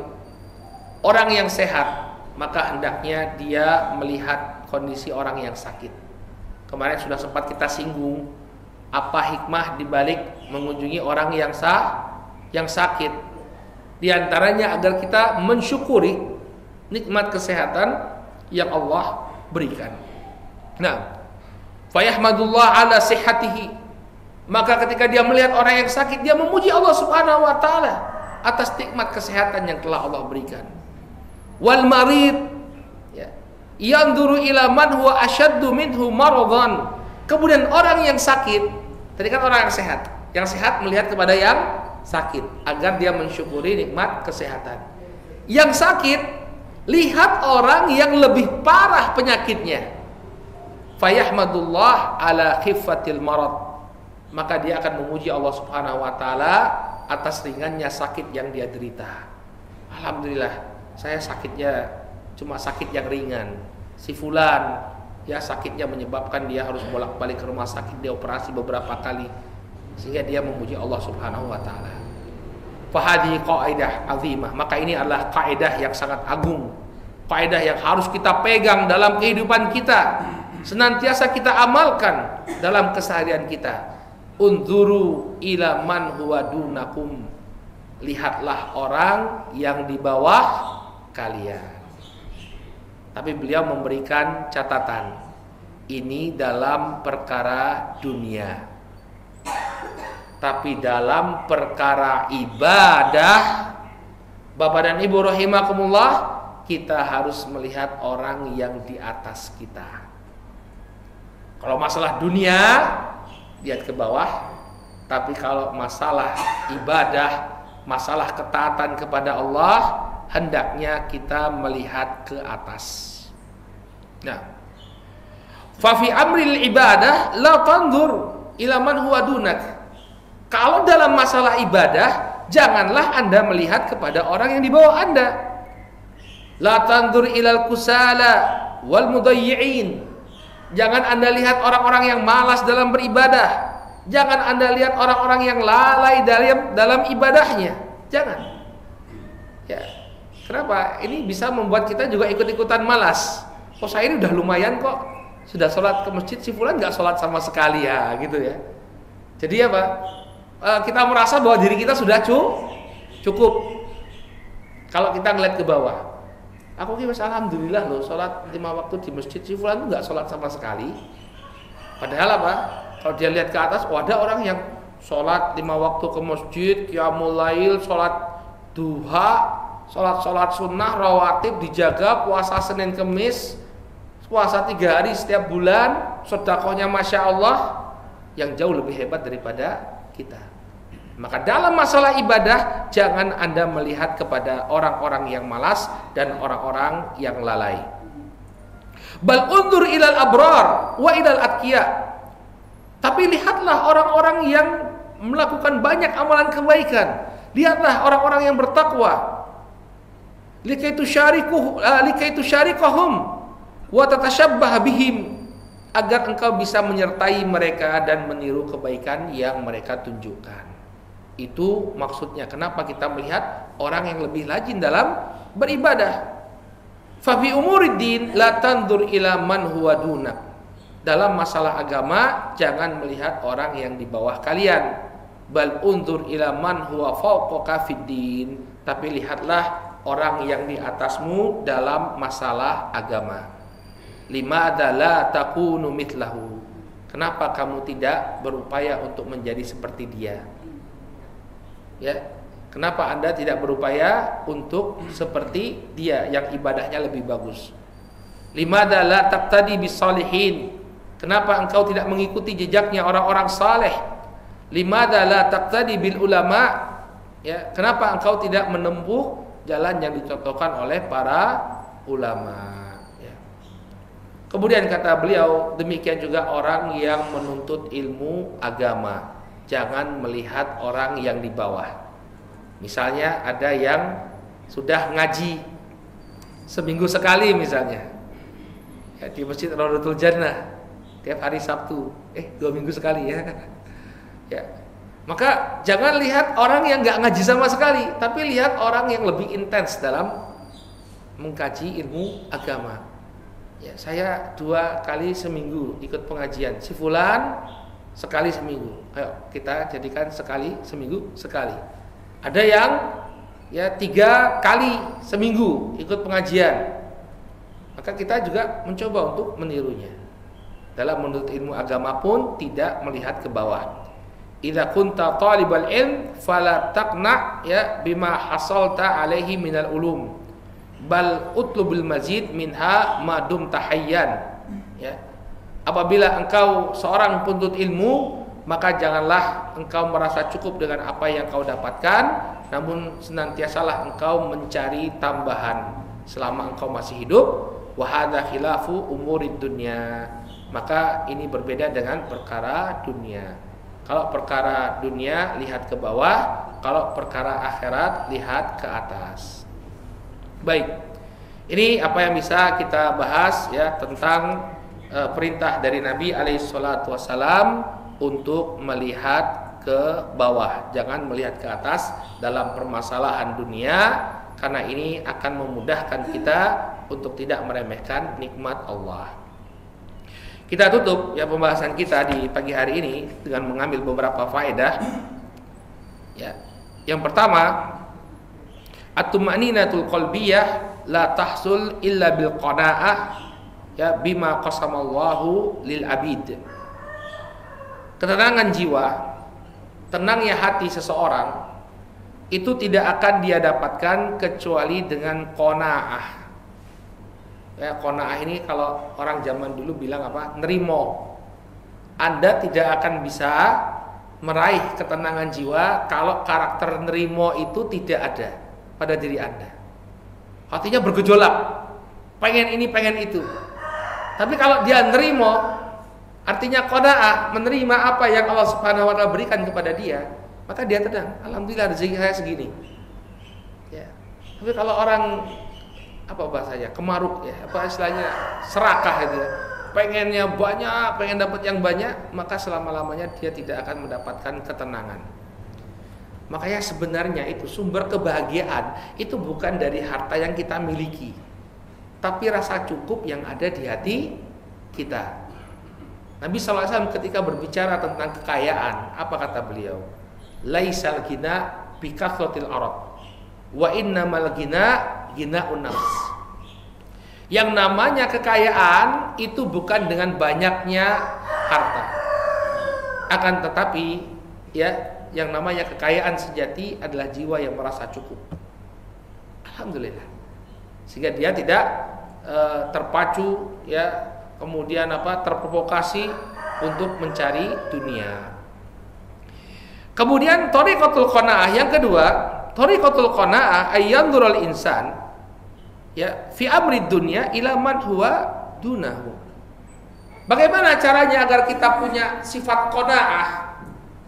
Orang yang sehat maka hendaknya dia melihat kondisi orang yang sakit. Kemarin sudah sempat kita singgung apa hikmah dibalik mengunjungi orang yang sakit. Di antaranya agar kita mensyukuri nikmat kesehatan yang Allah berikan. Nah, fayahmadullah ala sihhatihi. Maka ketika dia melihat orang yang sakit, dia memuji Allah Subhanahu wa taala atas nikmat kesehatan yang telah Allah berikan. Wal marid, ya, yanzuru ila man huwa ashaddu minhu maradan. Kemudian orang yang sakit, tadi kan orang yang sehat. Yang sehat melihat kepada yang sakit agar dia mensyukuri nikmat kesehatan. Yang sakit lihat orang yang lebih parah penyakitnya. Fayahmadullah ala khiffatil marad. Maka dia akan memuji Allah Subhanahu wa taala atas ringannya sakit yang dia derita. Alhamdulillah, saya sakitnya cuma sakit yang ringan. Si fulan ya sakitnya menyebabkan dia harus bolak-balik ke rumah sakit, dia operasi beberapa kali, sehingga dia memuji Allah Subhanahu wa taala. Fahadi qaidah azimah. Maka ini adalah kaidah yang sangat agung. Kaidah yang harus kita pegang dalam kehidupan kita, senantiasa kita amalkan dalam keseharian kita. Unzuru ila man huwa dunakum. lihatlah orang yang di bawah kalian. Tapi beliau memberikan catatan, ini dalam perkara dunia. Tapi dalam perkara ibadah, Bapak dan Ibu rahimakumullah, kita harus melihat orang yang di atas kita. Kalau masalah dunia, lihat ke bawah. Tapi kalau masalah ibadah, masalah ketaatan kepada Allah, hendaknya kita melihat ke atas. Nah, fa fi amril ibadah la tanzur ila man huwa dunak. Kalau dalam masalah ibadah, janganlah Anda melihat kepada orang yang di bawah Anda. La tanzur ilal kusala wal mudayyi'in. Jangan Anda lihat orang-orang yang malas dalam beribadah. Jangan Anda lihat orang-orang yang lalai dalam ibadahnya. Jangan. Ya. Kenapa? Ini bisa membuat kita juga ikut-ikutan malas. Oh, saya ini udah lumayan kok. Sudah sholat ke masjid, si fulan nggak sholat sama sekali ya, gitu ya. Jadi apa? Kita merasa bahwa diri kita sudah cukup. Kalau kita ngeliat ke bawah, aku kira alhamdulillah loh, sholat 5 waktu di masjid, si fulan nggak sholat sama sekali. Padahal apa? Kalau dia lihat ke atas, oh ada orang yang sholat 5 waktu ke masjid, qiyamul lail, sholat duha, sholat sunnah, rawatib dijaga, puasa Senin Kemis, puasa 3 hari setiap bulan, sedekahnya masya Allah, yang jauh lebih hebat daripada kita. Maka dalam masalah ibadah, jangan Anda melihat kepada orang-orang yang malas dan orang-orang yang lalai. Bal undur ilal abrar wa ilal atqiya. Tapi lihatlah orang-orang yang melakukan banyak amalan kebaikan. Lihatlah orang-orang yang bertakwa. Likaitu syarikahum wa tatashabbah bihim, agar engkau bisa menyertai mereka dan meniru kebaikan yang mereka tunjukkan. Itu maksudnya kenapa kita melihat orang yang lebih rajin dalam beribadah. Fa fi umuriddin la tanzur ila man huwa dunak. Dalam masalah agama, jangan melihat orang yang di bawah kalian. Bal unzur ila man huwa fawqaka fiddin. Tapi lihatlah orang yang di atasmu dalam masalah agama. Limadza la takunu mithlahu. Kenapa kamu tidak berupaya untuk menjadi seperti dia? Ya, kenapa Anda tidak berupaya untuk seperti dia yang ibadahnya lebih bagus? Limadza la taqtadi bis-shalihin. Kenapa engkau tidak mengikuti jejaknya orang-orang saleh? Limadza la taqtadi bil ulama? Ya, kenapa engkau tidak menempuh jalan yang dicontohkan oleh para ulama? Ya. Kemudian kata beliau, demikian juga orang yang menuntut ilmu agama. Jangan melihat orang yang di bawah. Misalnya ada yang sudah ngaji seminggu sekali misalnya, ya, di Masjid Raudhatul Jannah tiap hari Sabtu, 2 minggu sekali ya. Ya. Maka jangan lihat orang yang nggak ngaji sama sekali, tapi lihat orang yang lebih intens dalam mengkaji ilmu agama. Ya, saya 2 kali seminggu ikut pengajian, si fulan sekali seminggu. Ayo kita jadikan sekali seminggu sekali. Ada yang ya 3 kali seminggu ikut pengajian. Maka kita juga mencoba untuk menirunya. Dalam menuntut ilmu agama pun tidak melihat ke bawah. Idza kunta talibal ilm fala taqna ya bima hasalta alaihi minal ulum bal utlubul mazid minha ma dumta hayyan. Ya. Apabila engkau seorang penuntut ilmu, maka janganlah engkau merasa cukup dengan apa yang kau dapatkan, namun senantiasalah engkau mencari tambahan selama engkau masih hidup. Wa hadza khilafu umurid dunya. Maka ini berbeda dengan perkara dunia. Kalau perkara dunia lihat ke bawah, kalau perkara akhirat lihat ke atas. Baik. Ini apa yang bisa kita bahas ya tentang perintah dari Nabi alaihissalatu wassalam untuk melihat ke bawah, jangan melihat ke atas dalam permasalahan dunia, karena ini akan memudahkan kita untuk tidak meremehkan nikmat Allah. Kita tutup ya pembahasan kita di pagi hari ini dengan mengambil beberapa faedah. Ya. Yang pertama, at-tuma'ninatul qalbiyah la tahsul illa bil qanaah ya bima qasamallahu lil abid. Ketenangan jiwa, tenangnya hati seseorang itu tidak akan dia dapatkan kecuali dengan qanaah. Ya, qanaah ini kalau orang zaman dulu bilang apa? Nerimo. Anda tidak akan bisa meraih ketenangan jiwa kalau karakter nerimo itu tidak ada pada diri Anda. Hatinya bergejolak, pengen ini, pengen itu. Tapi kalau dia nerimo, artinya qanaah, menerima apa yang Allah Subhanahu wa taala berikan kepada dia, maka dia tenang. Alhamdulillah rezeki saya segini. Ya. Tapi kalau orang apa bahasanya? Kemaruk ya, apa istilahnya? Serakah itu ya. Pengennya banyak, pengen dapat yang banyak, maka selama-lamanya dia tidak akan mendapatkan ketenangan. Makanya sebenarnya itu sumber kebahagiaan itu bukan dari harta yang kita miliki, tapi rasa cukup yang ada di hati kita. Nabi SAW ketika berbicara tentang kekayaan, apa kata beliau? Laisal ghina bi kathratil arad, wa innamal ghina ghina'un nafs. Yang namanya kekayaan itu bukan dengan banyaknya harta. Akan tetapi ya, yang namanya kekayaan sejati adalah jiwa yang merasa cukup. Alhamdulillah. Sehingga dia tidak terpacu ya, kemudian terprovokasi untuk mencari dunia. Kemudian thariqatul qanaah yang kedua, thariqatul qanaah ayyandurul insan ya fi amri dunya ila man huwa dunahu. Bagaimana caranya agar kita punya sifat qanaah,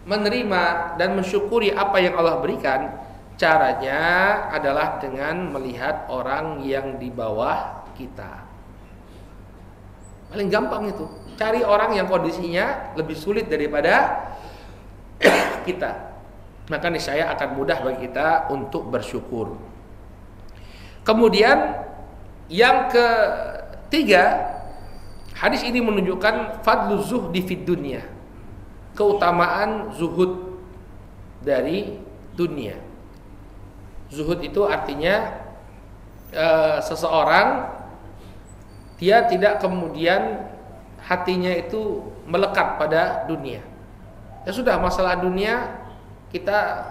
menerima dan mensyukuri apa yang Allah berikan? Caranya adalah dengan melihat orang yang di bawah kita. Paling gampang itu, cari orang yang kondisinya lebih sulit daripada kita. Maka niscaya akan mudah bagi kita untuk bersyukur. Kemudian yang ketiga, hadis ini menunjukkan fadlu zuhdi fid dunya, keutamaan zuhud dari dunia. Zuhud itu artinya seseorang dia tidak kemudian hatinya itu melekat pada dunia. Ya sudah, masalah dunia kita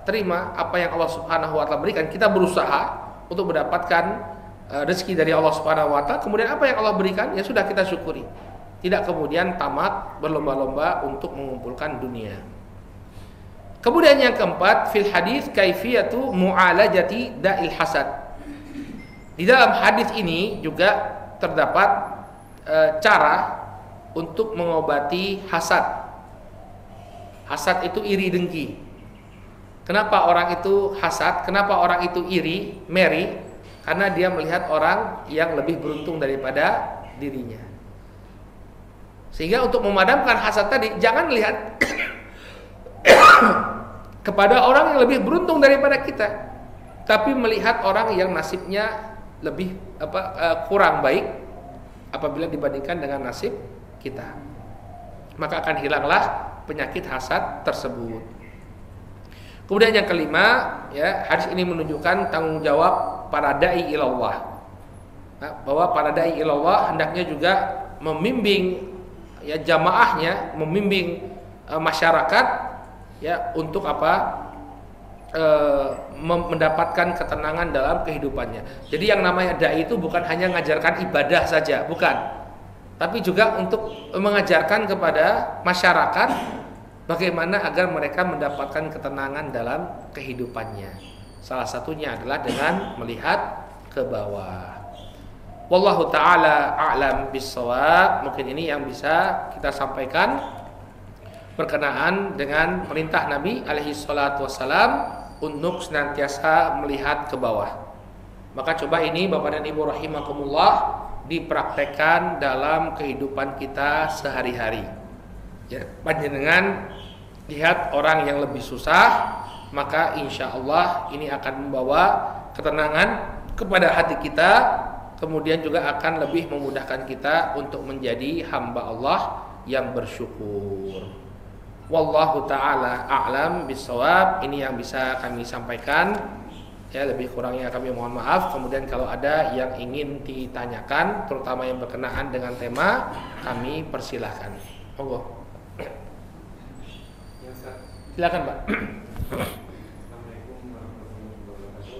terima apa yang Allah Subhanahu wa taala berikan, kita berusaha untuk mendapatkan rezeki dari Allah Subhanahu wa taala, kemudian apa yang Allah berikan ya sudah kita syukuri. Tidak kemudian tamak berlomba-lomba untuk mengumpulkan dunia. Kemudian yang keempat, fil hadis kaifiyatu mu'alajati da'il hasad. Di dalam hadis ini juga terdapat cara untuk mengobati hasad. Hasad itu iri dengki. Kenapa orang itu hasad? Kenapa orang itu iri, meri? Karena dia melihat orang yang lebih beruntung daripada dirinya. Sehingga untuk memadamkan hasad tadi, jangan lihat kepada orang yang lebih beruntung daripada kita, tapi melihat orang yang nasibnya lebih kurang baik apabila dibandingkan dengan nasib kita. Maka akan hilanglah penyakit hasad tersebut. Kemudian yang kelima, ya, hadis ini menunjukkan tanggung jawab para dai ilallah. Nah, bahwa para dai ilallah hendaknya juga membimbing ya jamaahnya, membimbing masyarakat ya untuk mendapatkan ketenangan dalam kehidupannya. Jadi yang namanya dai itu bukan hanya mengajarkan ibadah saja, bukan. Tapi juga untuk mengajarkan kepada masyarakat bagaimana agar mereka mendapatkan ketenangan dalam kehidupannya. Salah satunya adalah dengan melihat ke bawah. Wallahu ta'ala a'lam bissawab. Mungkin ini yang bisa kita sampaikan berkenaan dengan perintah Nabi alaihi salatu wassalam untuk senantiasa melihat ke bawah. Maka coba ini Bapak dan Ibu rahimakumullah dipraktekkan dalam kehidupan kita sehari-hari. Ya, panjenengan lihat orang yang lebih susah, maka insya Allah ini akan membawa ketenangan kepada hati kita, kemudian juga akan lebih memudahkan kita untuk menjadi hamba Allah yang bersyukur. Wallahu taala a'lam bissawab. Ini yang bisa kami sampaikan. Ya, lebih kurangnya kami mohon maaf. Kemudian kalau ada yang ingin ditanyakan, terutama yang berkenaan dengan tema, kami persilahkan. Monggo. Silakan, Pak.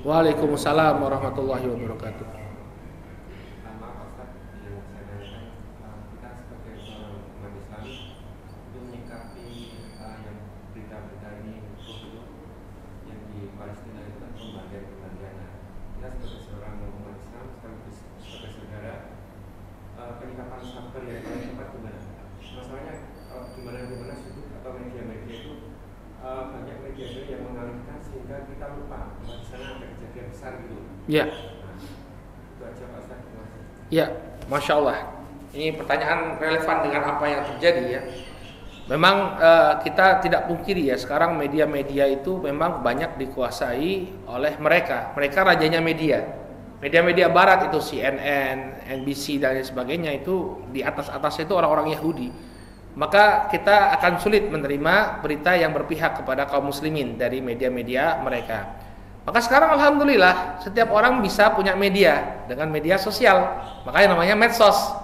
Waalaikumsalam warahmatullahi wabarakatuh. Ya, ya, masya Allah. Ini pertanyaan relevan dengan apa yang terjadi ya. Memang kita tidak pungkiri ya, sekarang media-media itu memang banyak dikuasai oleh mereka. Mereka rajanya media. Media-media Barat itu CNN, NBC dan lain sebagainya itu di atas itu orang-orang Yahudi. Maka kita akan sulit menerima berita yang berpihak kepada kaum muslimin dari media-media mereka. Maka sekarang alhamdulillah setiap orang bisa punya media dengan media sosial, makanya namanya medsos.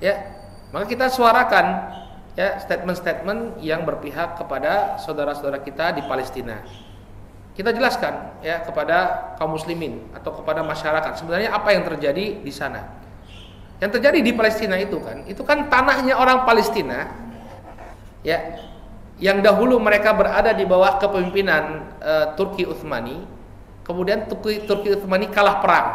Ya, maka kita suarakan ya statement-statement yang berpihak kepada saudara-saudara kita di Palestina. Kita jelaskan ya kepada kaum muslimin atau kepada masyarakat sebenarnya apa yang terjadi di sana. Yang terjadi di Palestina itu kan tanahnya orang Palestina ya, yang dahulu mereka berada di bawah kepemimpinan Turki Utsmani. Kemudian Turki Utsmani kalah perang,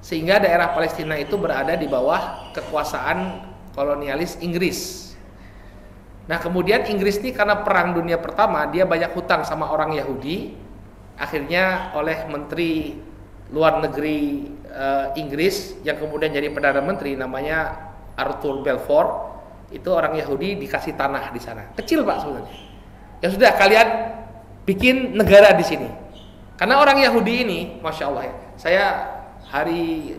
sehingga daerah Palestina itu berada di bawah kekuasaan kolonialis Inggris. Nah kemudian Inggris ini karena perang dunia pertama dia banyak hutang sama orang Yahudi. Akhirnya oleh Menteri Luar Negeri Inggris yang kemudian jadi Perdana Menteri namanya Arthur Balfour, itu orang Yahudi dikasih tanah di sana. Kecil Pak sebenarnya. Ya sudah kalian bikin negara di sini. Karena orang Yahudi ini, masya Allah ya, saya hari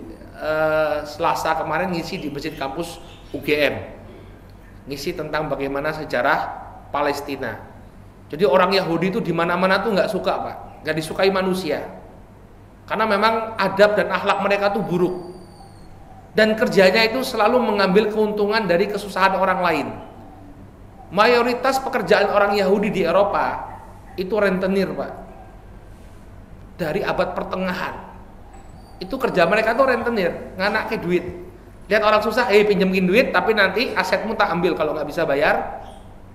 Selasa kemarin ngisi di masjid kampus UGM, ngisi tentang bagaimana sejarah Palestina. Jadi orang Yahudi itu di mana-mana tuh nggak suka Pak, nggak disukai manusia, karena memang adab dan akhlak mereka tuh buruk, dan kerjanya itu selalu mengambil keuntungan dari kesusahan orang lain. Mayoritas pekerjaan orang Yahudi di Eropa itu rentenir Pak. Dari abad pertengahan itu kerja mereka tuh rentenir, nganak ke duit. Lihat orang susah, pinjemin duit, tapi nanti asetmu tak ambil kalau nggak bisa bayar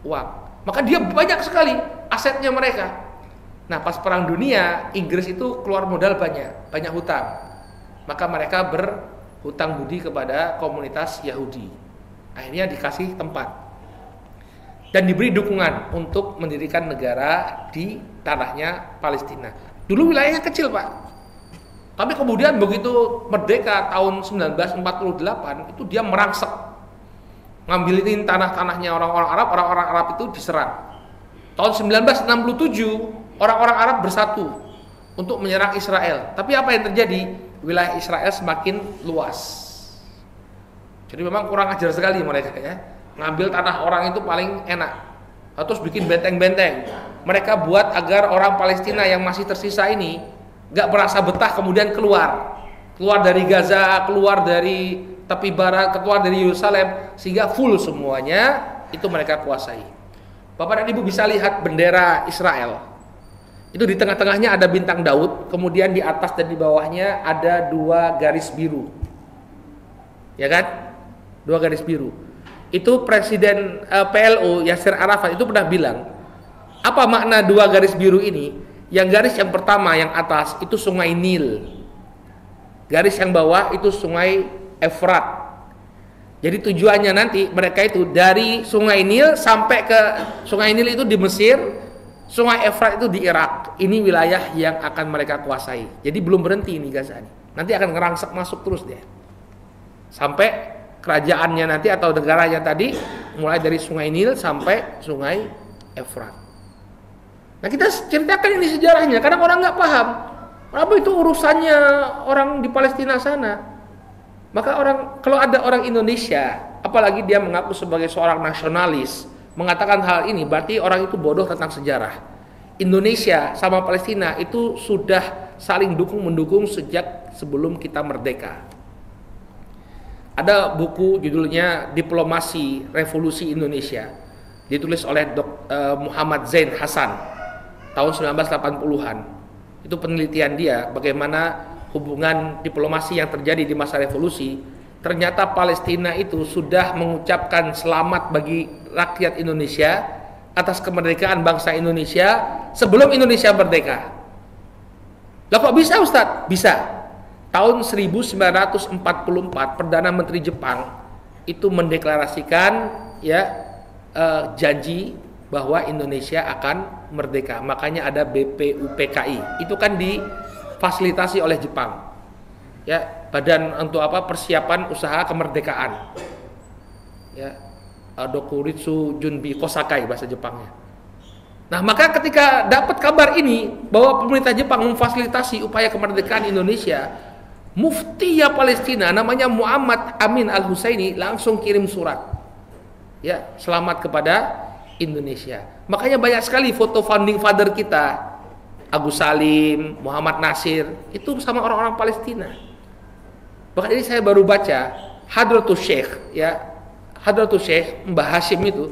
uang. Maka dia banyak sekali asetnya mereka. Nah pas perang dunia Inggris itu keluar modal banyak hutang. Maka mereka berhutang budi kepada komunitas Yahudi. Akhirnya dikasih tempat dan diberi dukungan untuk mendirikan negara di tanahnya Palestina. Dulu wilayahnya kecil Pak, tapi kemudian begitu merdeka tahun 1948 itu dia merangsek, ngambilin tanah-tanahnya orang-orang Arab itu diserang. Tahun 1967 orang-orang Arab bersatu untuk menyerang Israel. Tapi apa yang terjadi? Wilayah Israel semakin luas. Jadi memang kurang ajar sekali mereka ya. Ngambil tanah orang itu paling enak. Terus bikin benteng-benteng. Mereka buat agar orang Palestina yang masih tersisa ini gak merasa betah kemudian keluar dari Gaza, keluar dari tepi barat, keluar dari Yerusalem, sehingga full semuanya itu mereka kuasai. Bapak dan Ibu bisa lihat bendera Israel. Itu di tengah-tengahnya ada bintang Daud, kemudian di atas dan di bawahnya ada 2 garis biru. Ya kan? 2 garis biru. Itu Presiden PLO Yasser Arafat itu pernah bilang, apa makna 2 garis biru ini? Yang garis yang pertama yang atas itu sungai Nil, garis yang bawah itu sungai Efrat. Jadi tujuannya nanti mereka itu dari sungai Nil sampai ke sungai Nil itu di Mesir, sungai Efrat itu di Irak. Ini wilayah yang akan mereka kuasai. Jadi belum berhenti ini Gaza ini. Nanti akan ngerangsek masuk terus dia sampai kerajaannya nanti atau negaranya tadi mulai dari sungai Nil sampai sungai Efrat. Nah kita ceritakan ini sejarahnya, kadang orang nggak paham apa itu urusannya orang di Palestina sana. Maka kalau ada orang Indonesia, apalagi dia mengaku sebagai seorang nasionalis, mengatakan hal ini berarti orang itu bodoh tentang sejarah. Indonesia sama Palestina itu sudah saling dukung-mendukung sejak sebelum kita merdeka. Ada buku judulnya Diplomasi Revolusi Indonesia, ditulis oleh Muhammad Zain Hasan tahun 1980-an. Itu penelitian dia bagaimana hubungan diplomasi yang terjadi di masa revolusi. Ternyata Palestina itu sudah mengucapkan selamat bagi rakyat Indonesia atas kemerdekaan bangsa Indonesia sebelum Indonesia merdeka. Lah kok bisa Ustadz? Bisa. Tahun 1944 Perdana Menteri Jepang itu mendeklarasikan janji bahwa Indonesia akan merdeka. Makanya ada BPUPKI. Itu kan difasilitasi oleh Jepang. Ya, badan untuk persiapan usaha kemerdekaan. Ya, Dokuritsu Junbi Kosakai bahasa Jepangnya. Nah, maka ketika dapat kabar ini bahwa pemerintah Jepang memfasilitasi upaya kemerdekaan Indonesia, Mufti Palestina namanya Muhammad Amin Al-Husaini langsung kirim surat. Ya, selamat kepada Indonesia. Makanya banyak sekali foto founding father kita, Agus Salim, Muhammad Nasir, itu sama orang-orang Palestina. Bahkan ini saya baru baca Hadratus Syekh, Hadratus Syekh Mbah Hashim itu,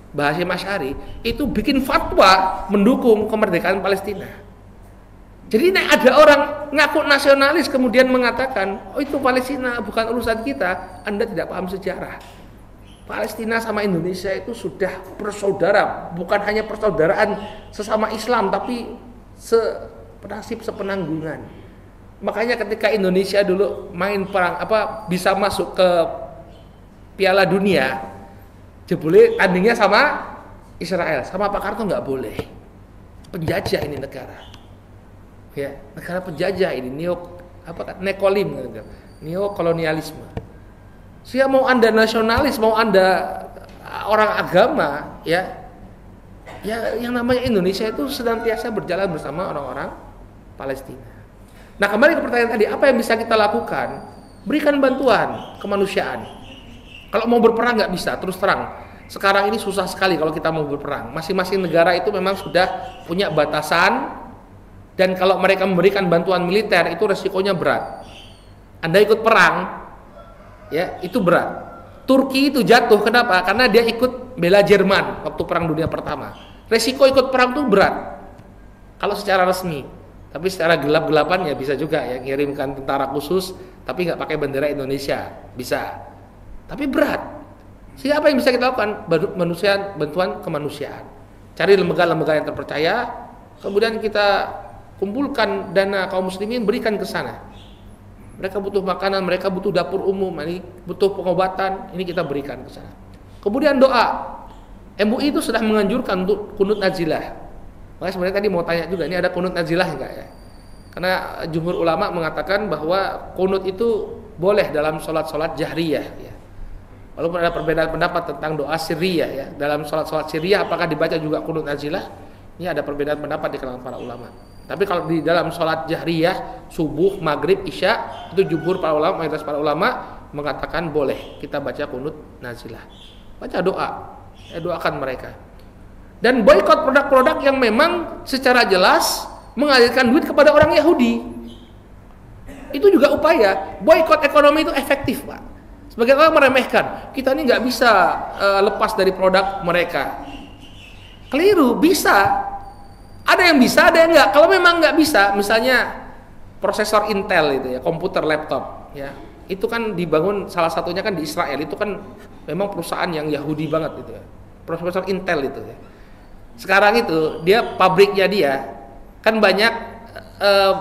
Mbah Hashim Asy'ari itu bikin fatwa mendukung kemerdekaan Palestina. Jadi ada orang ngaku nasionalis kemudian mengatakan, oh itu Palestina bukan urusan kita, Anda tidak paham sejarah. Palestina sama Indonesia itu sudah bersaudara, bukan hanya persaudaraan sesama Islam, tapi senasib sepenanggungan. Makanya ketika Indonesia dulu main perang bisa masuk ke Piala Dunia, jebule tandingnya sama Israel, sama Pak Karto nggak boleh. Penjajah ini negara, ya negara penjajah ini nekolim, neokolonialisme. Siapa mau Anda nasionalis, mau Anda orang agama, ya yang namanya Indonesia itu senantiasa berjalan bersama orang-orang Palestina. Nah, kembali ke pertanyaan tadi, apa yang bisa kita lakukan? Berikan bantuan kemanusiaan. Kalau mau berperang nggak bisa, terus terang. Sekarang ini susah sekali kalau kita mau berperang. Masing-masing negara itu memang sudah punya batasan, dan kalau mereka memberikan bantuan militer itu resikonya berat. Anda ikut perang, ya itu berat. Turki itu jatuh, kenapa? Karena dia ikut bela Jerman waktu Perang Dunia Pertama. Resiko ikut perang itu berat kalau secara resmi. Tapi secara gelap-gelapan ya bisa juga ya, ngirimkan tentara khusus tapi nggak pakai bendera Indonesia, bisa. Tapi berat. Sehingga apa yang bisa kita lakukan? Bantuan kemanusiaan. Cari lembaga-lembaga yang terpercaya, kemudian kita kumpulkan dana kaum muslimin, berikan ke sana. Mereka butuh makanan, mereka butuh dapur umum, ini butuh pengobatan, ini kita berikan ke sana. Kemudian doa. MUI itu sudah menganjurkan untuk kunut nazilah. Makanya sebenarnya tadi mau tanya juga, ini ada kunut nazilah enggak ya? Karena jumhur ulama mengatakan bahwa kunut itu boleh dalam sholat-sholat jahriyah ya. Walaupun ada perbedaan pendapat tentang doa sirriyah ya. Dalam sholat-sholat sirriyah apakah dibaca juga kunut nazilah? Ini ada perbedaan pendapat di kalangan para ulama. Tapi kalau di dalam sholat jahriyah, subuh, maghrib, isya, itu jumhur para ulama, mayoritas para ulama mengatakan boleh kita baca kunut nazilah. Baca doa, doakan mereka. Dan boikot produk-produk yang memang secara jelas mengalirkan duit kepada orang Yahudi. Itu juga upaya. Boikot ekonomi itu efektif, Pak. Sebagian orang meremehkan, kita ini nggak bisa lepas dari produk mereka. Keliru, bisa. Ada yang bisa, ada yang nggak. Kalau memang nggak bisa, misalnya prosesor Intel itu ya, komputer laptop ya, itu kan dibangun salah satunya kan di Israel. Itu kan memang perusahaan yang Yahudi banget itu ya. Prosesor Intel itu ya. Sekarang itu dia pabriknya dia kan banyak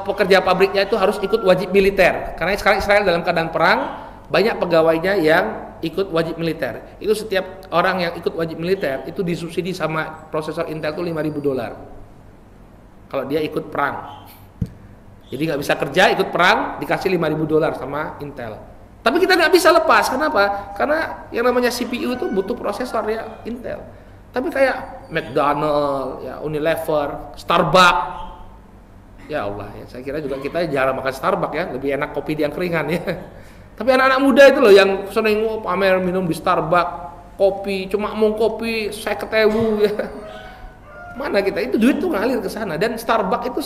pekerja pabriknya itu harus ikut wajib militer karena sekarang Israel dalam keadaan perang, banyak pegawainya yang ikut wajib militer. Itu setiap orang yang ikut wajib militer itu disubsidi sama prosesor Intel itu $5.000 kalau dia ikut perang. Jadi nggak bisa kerja, ikut perang dikasih $5.000 sama Intel. Tapi kita nggak bisa lepas, kenapa? Karena yang namanya CPU itu butuh prosesor ya Intel. Tapi kayak McDonald, ya Unilever, Starbucks, ya Allah ya, saya kira juga kita jarang makan Starbucks ya, lebih enak kopi di angkringan ya. Tapi anak-anak muda itu loh yang sering pamer minum di Starbucks, kopi, cuma mau kopi 50.000 ya. Mana kita, itu duit tuh ngalir ke sana. Dan Starbucks itu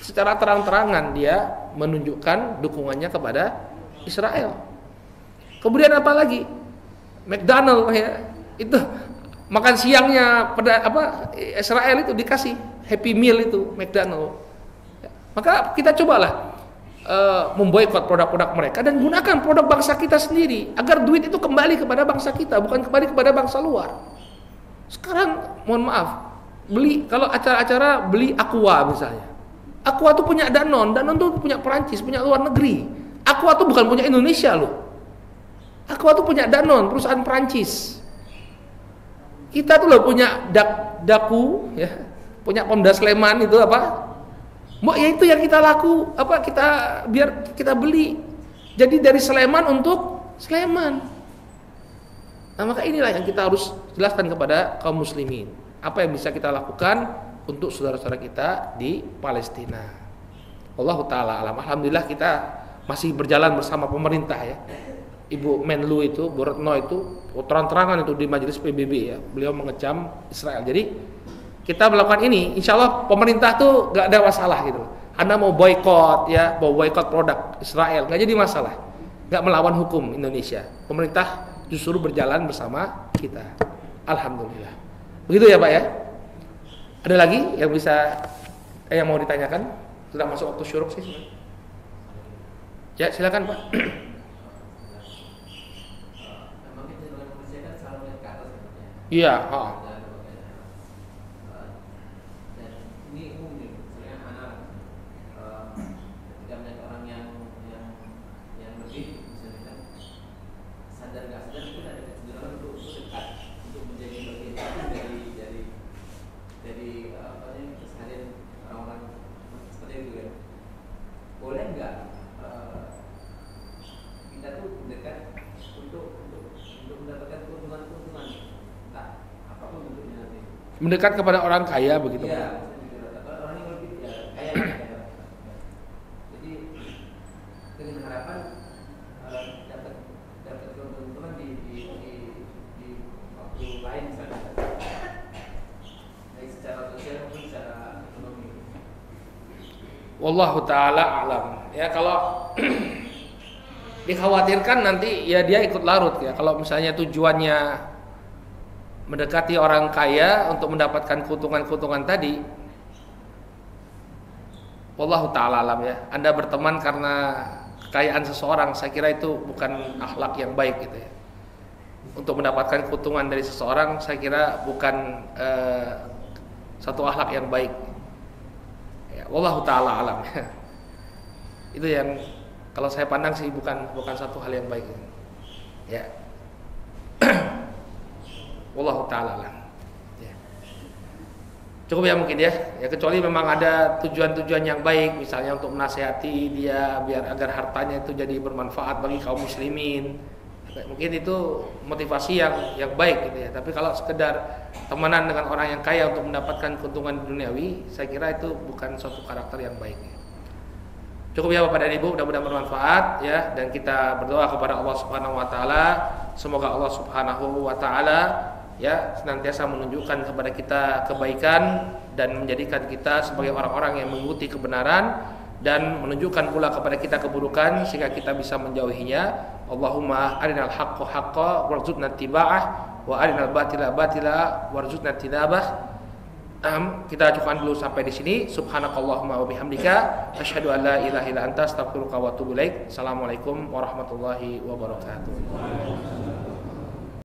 secara terang-terangan dia menunjukkan dukungannya kepada Israel. Kemudian apa lagi? McDonald ya, itu makan siangnya Israel itu dikasih Happy Meal itu McDonald. Maka kita cobalah memboikot produk-produk mereka dan gunakan produk bangsa kita sendiri agar duit itu kembali kepada bangsa kita, bukan kembali kepada bangsa luar. Sekarang mohon maaf, beli kalau acara-acara beli Aqua misalnya. Aqua tuh punya Danone tuh punya Perancis, punya luar negeri. Aqua tuh bukan punya Indonesia loh. Aqua tuh punya Danone, perusahaan Perancis. Kita tuh loh punya Daku ya, punya Pemda Sleman itu apa? Ya itu yang kita biar kita beli. Jadi dari Sleman untuk Sleman. Nah, maka inilah yang kita harus jelaskan kepada kaum muslimin. Apa yang bisa kita lakukan untuk saudara-saudara kita di Palestina. Wallahu taala alam. Alhamdulillah kita masih berjalan bersama pemerintah ya. Ibu Menlu itu, Bu Retno itu terang-terangan itu di majelis PBB ya. Beliau mengecam Israel. Jadi kita melakukan ini, insya Allah pemerintah tuh gak ada masalah gitu. Anda mau boykot ya, mau boykot produk Israel, gak jadi masalah. Gak melawan hukum Indonesia. Pemerintah justru berjalan bersama kita. Alhamdulillah. Begitu ya Pak ya. Ada lagi yang bisa yang mau ditanyakan? Sudah masuk waktu syuruk sih sebenarnya. Ya silakan Pak. Iya. Mendekat kepada orang kaya begitu. Iya, orang yang lebih kaya. Jadi dengan harapan dapat keuntungan di waktu lain misalnya, baik secara sosial maupun secara ekonomi. Wallahu taala alam. Ya kalau dikhawatirkan nanti ya dia ikut larut ya. Kalau misalnya tujuannya mendekati orang kaya untuk mendapatkan keuntungan-keuntungan tadi, wallahu ta'ala alam ya. Anda berteman karena kekayaan seseorang, saya kira itu bukan akhlak yang baik gitu ya. Untuk mendapatkan keuntungan dari seseorang, saya kira bukan satu akhlak yang baik ya, wallahu ta'ala alam ya. Itu yang kalau saya pandang sih bukan satu hal yang baik ya. Wallahu ta'ala lah ya. Cukup ya mungkin ya. Kecuali memang ada tujuan-tujuan yang baik, misalnya untuk menasihati dia biar agar hartanya itu jadi bermanfaat bagi kaum muslimin. Mungkin itu motivasi yang baik gitu ya. Tapi kalau sekedar temenan dengan orang yang kaya untuk mendapatkan keuntungan duniawi, saya kira itu bukan suatu karakter yang baik ya. Cukup ya Bapak dan Ibu, mudah-mudahan bermanfaat ya, dan kita berdoa kepada Allah Subhanahu wa taala, semoga Allah Subhanahu wa taala ya senantiasa menunjukkan kepada kita kebaikan dan menjadikan kita sebagai orang-orang yang mengikuti kebenaran dan menunjukkan pula kepada kita keburukan sehingga kita bisa menjauhinya. Allahumma arinal haqqo haqqo warzuqna ittiba'ah wa arinal batila batila warzuqna tinabah. Kita cukupkan dulu sampai di sini. Subhanakallahumma wa bihamdika asyhadu an la ilaha illa anta astaghfiruka wa atubu ilaik. Assalamualaikum warahmatullahi wabarakatuh.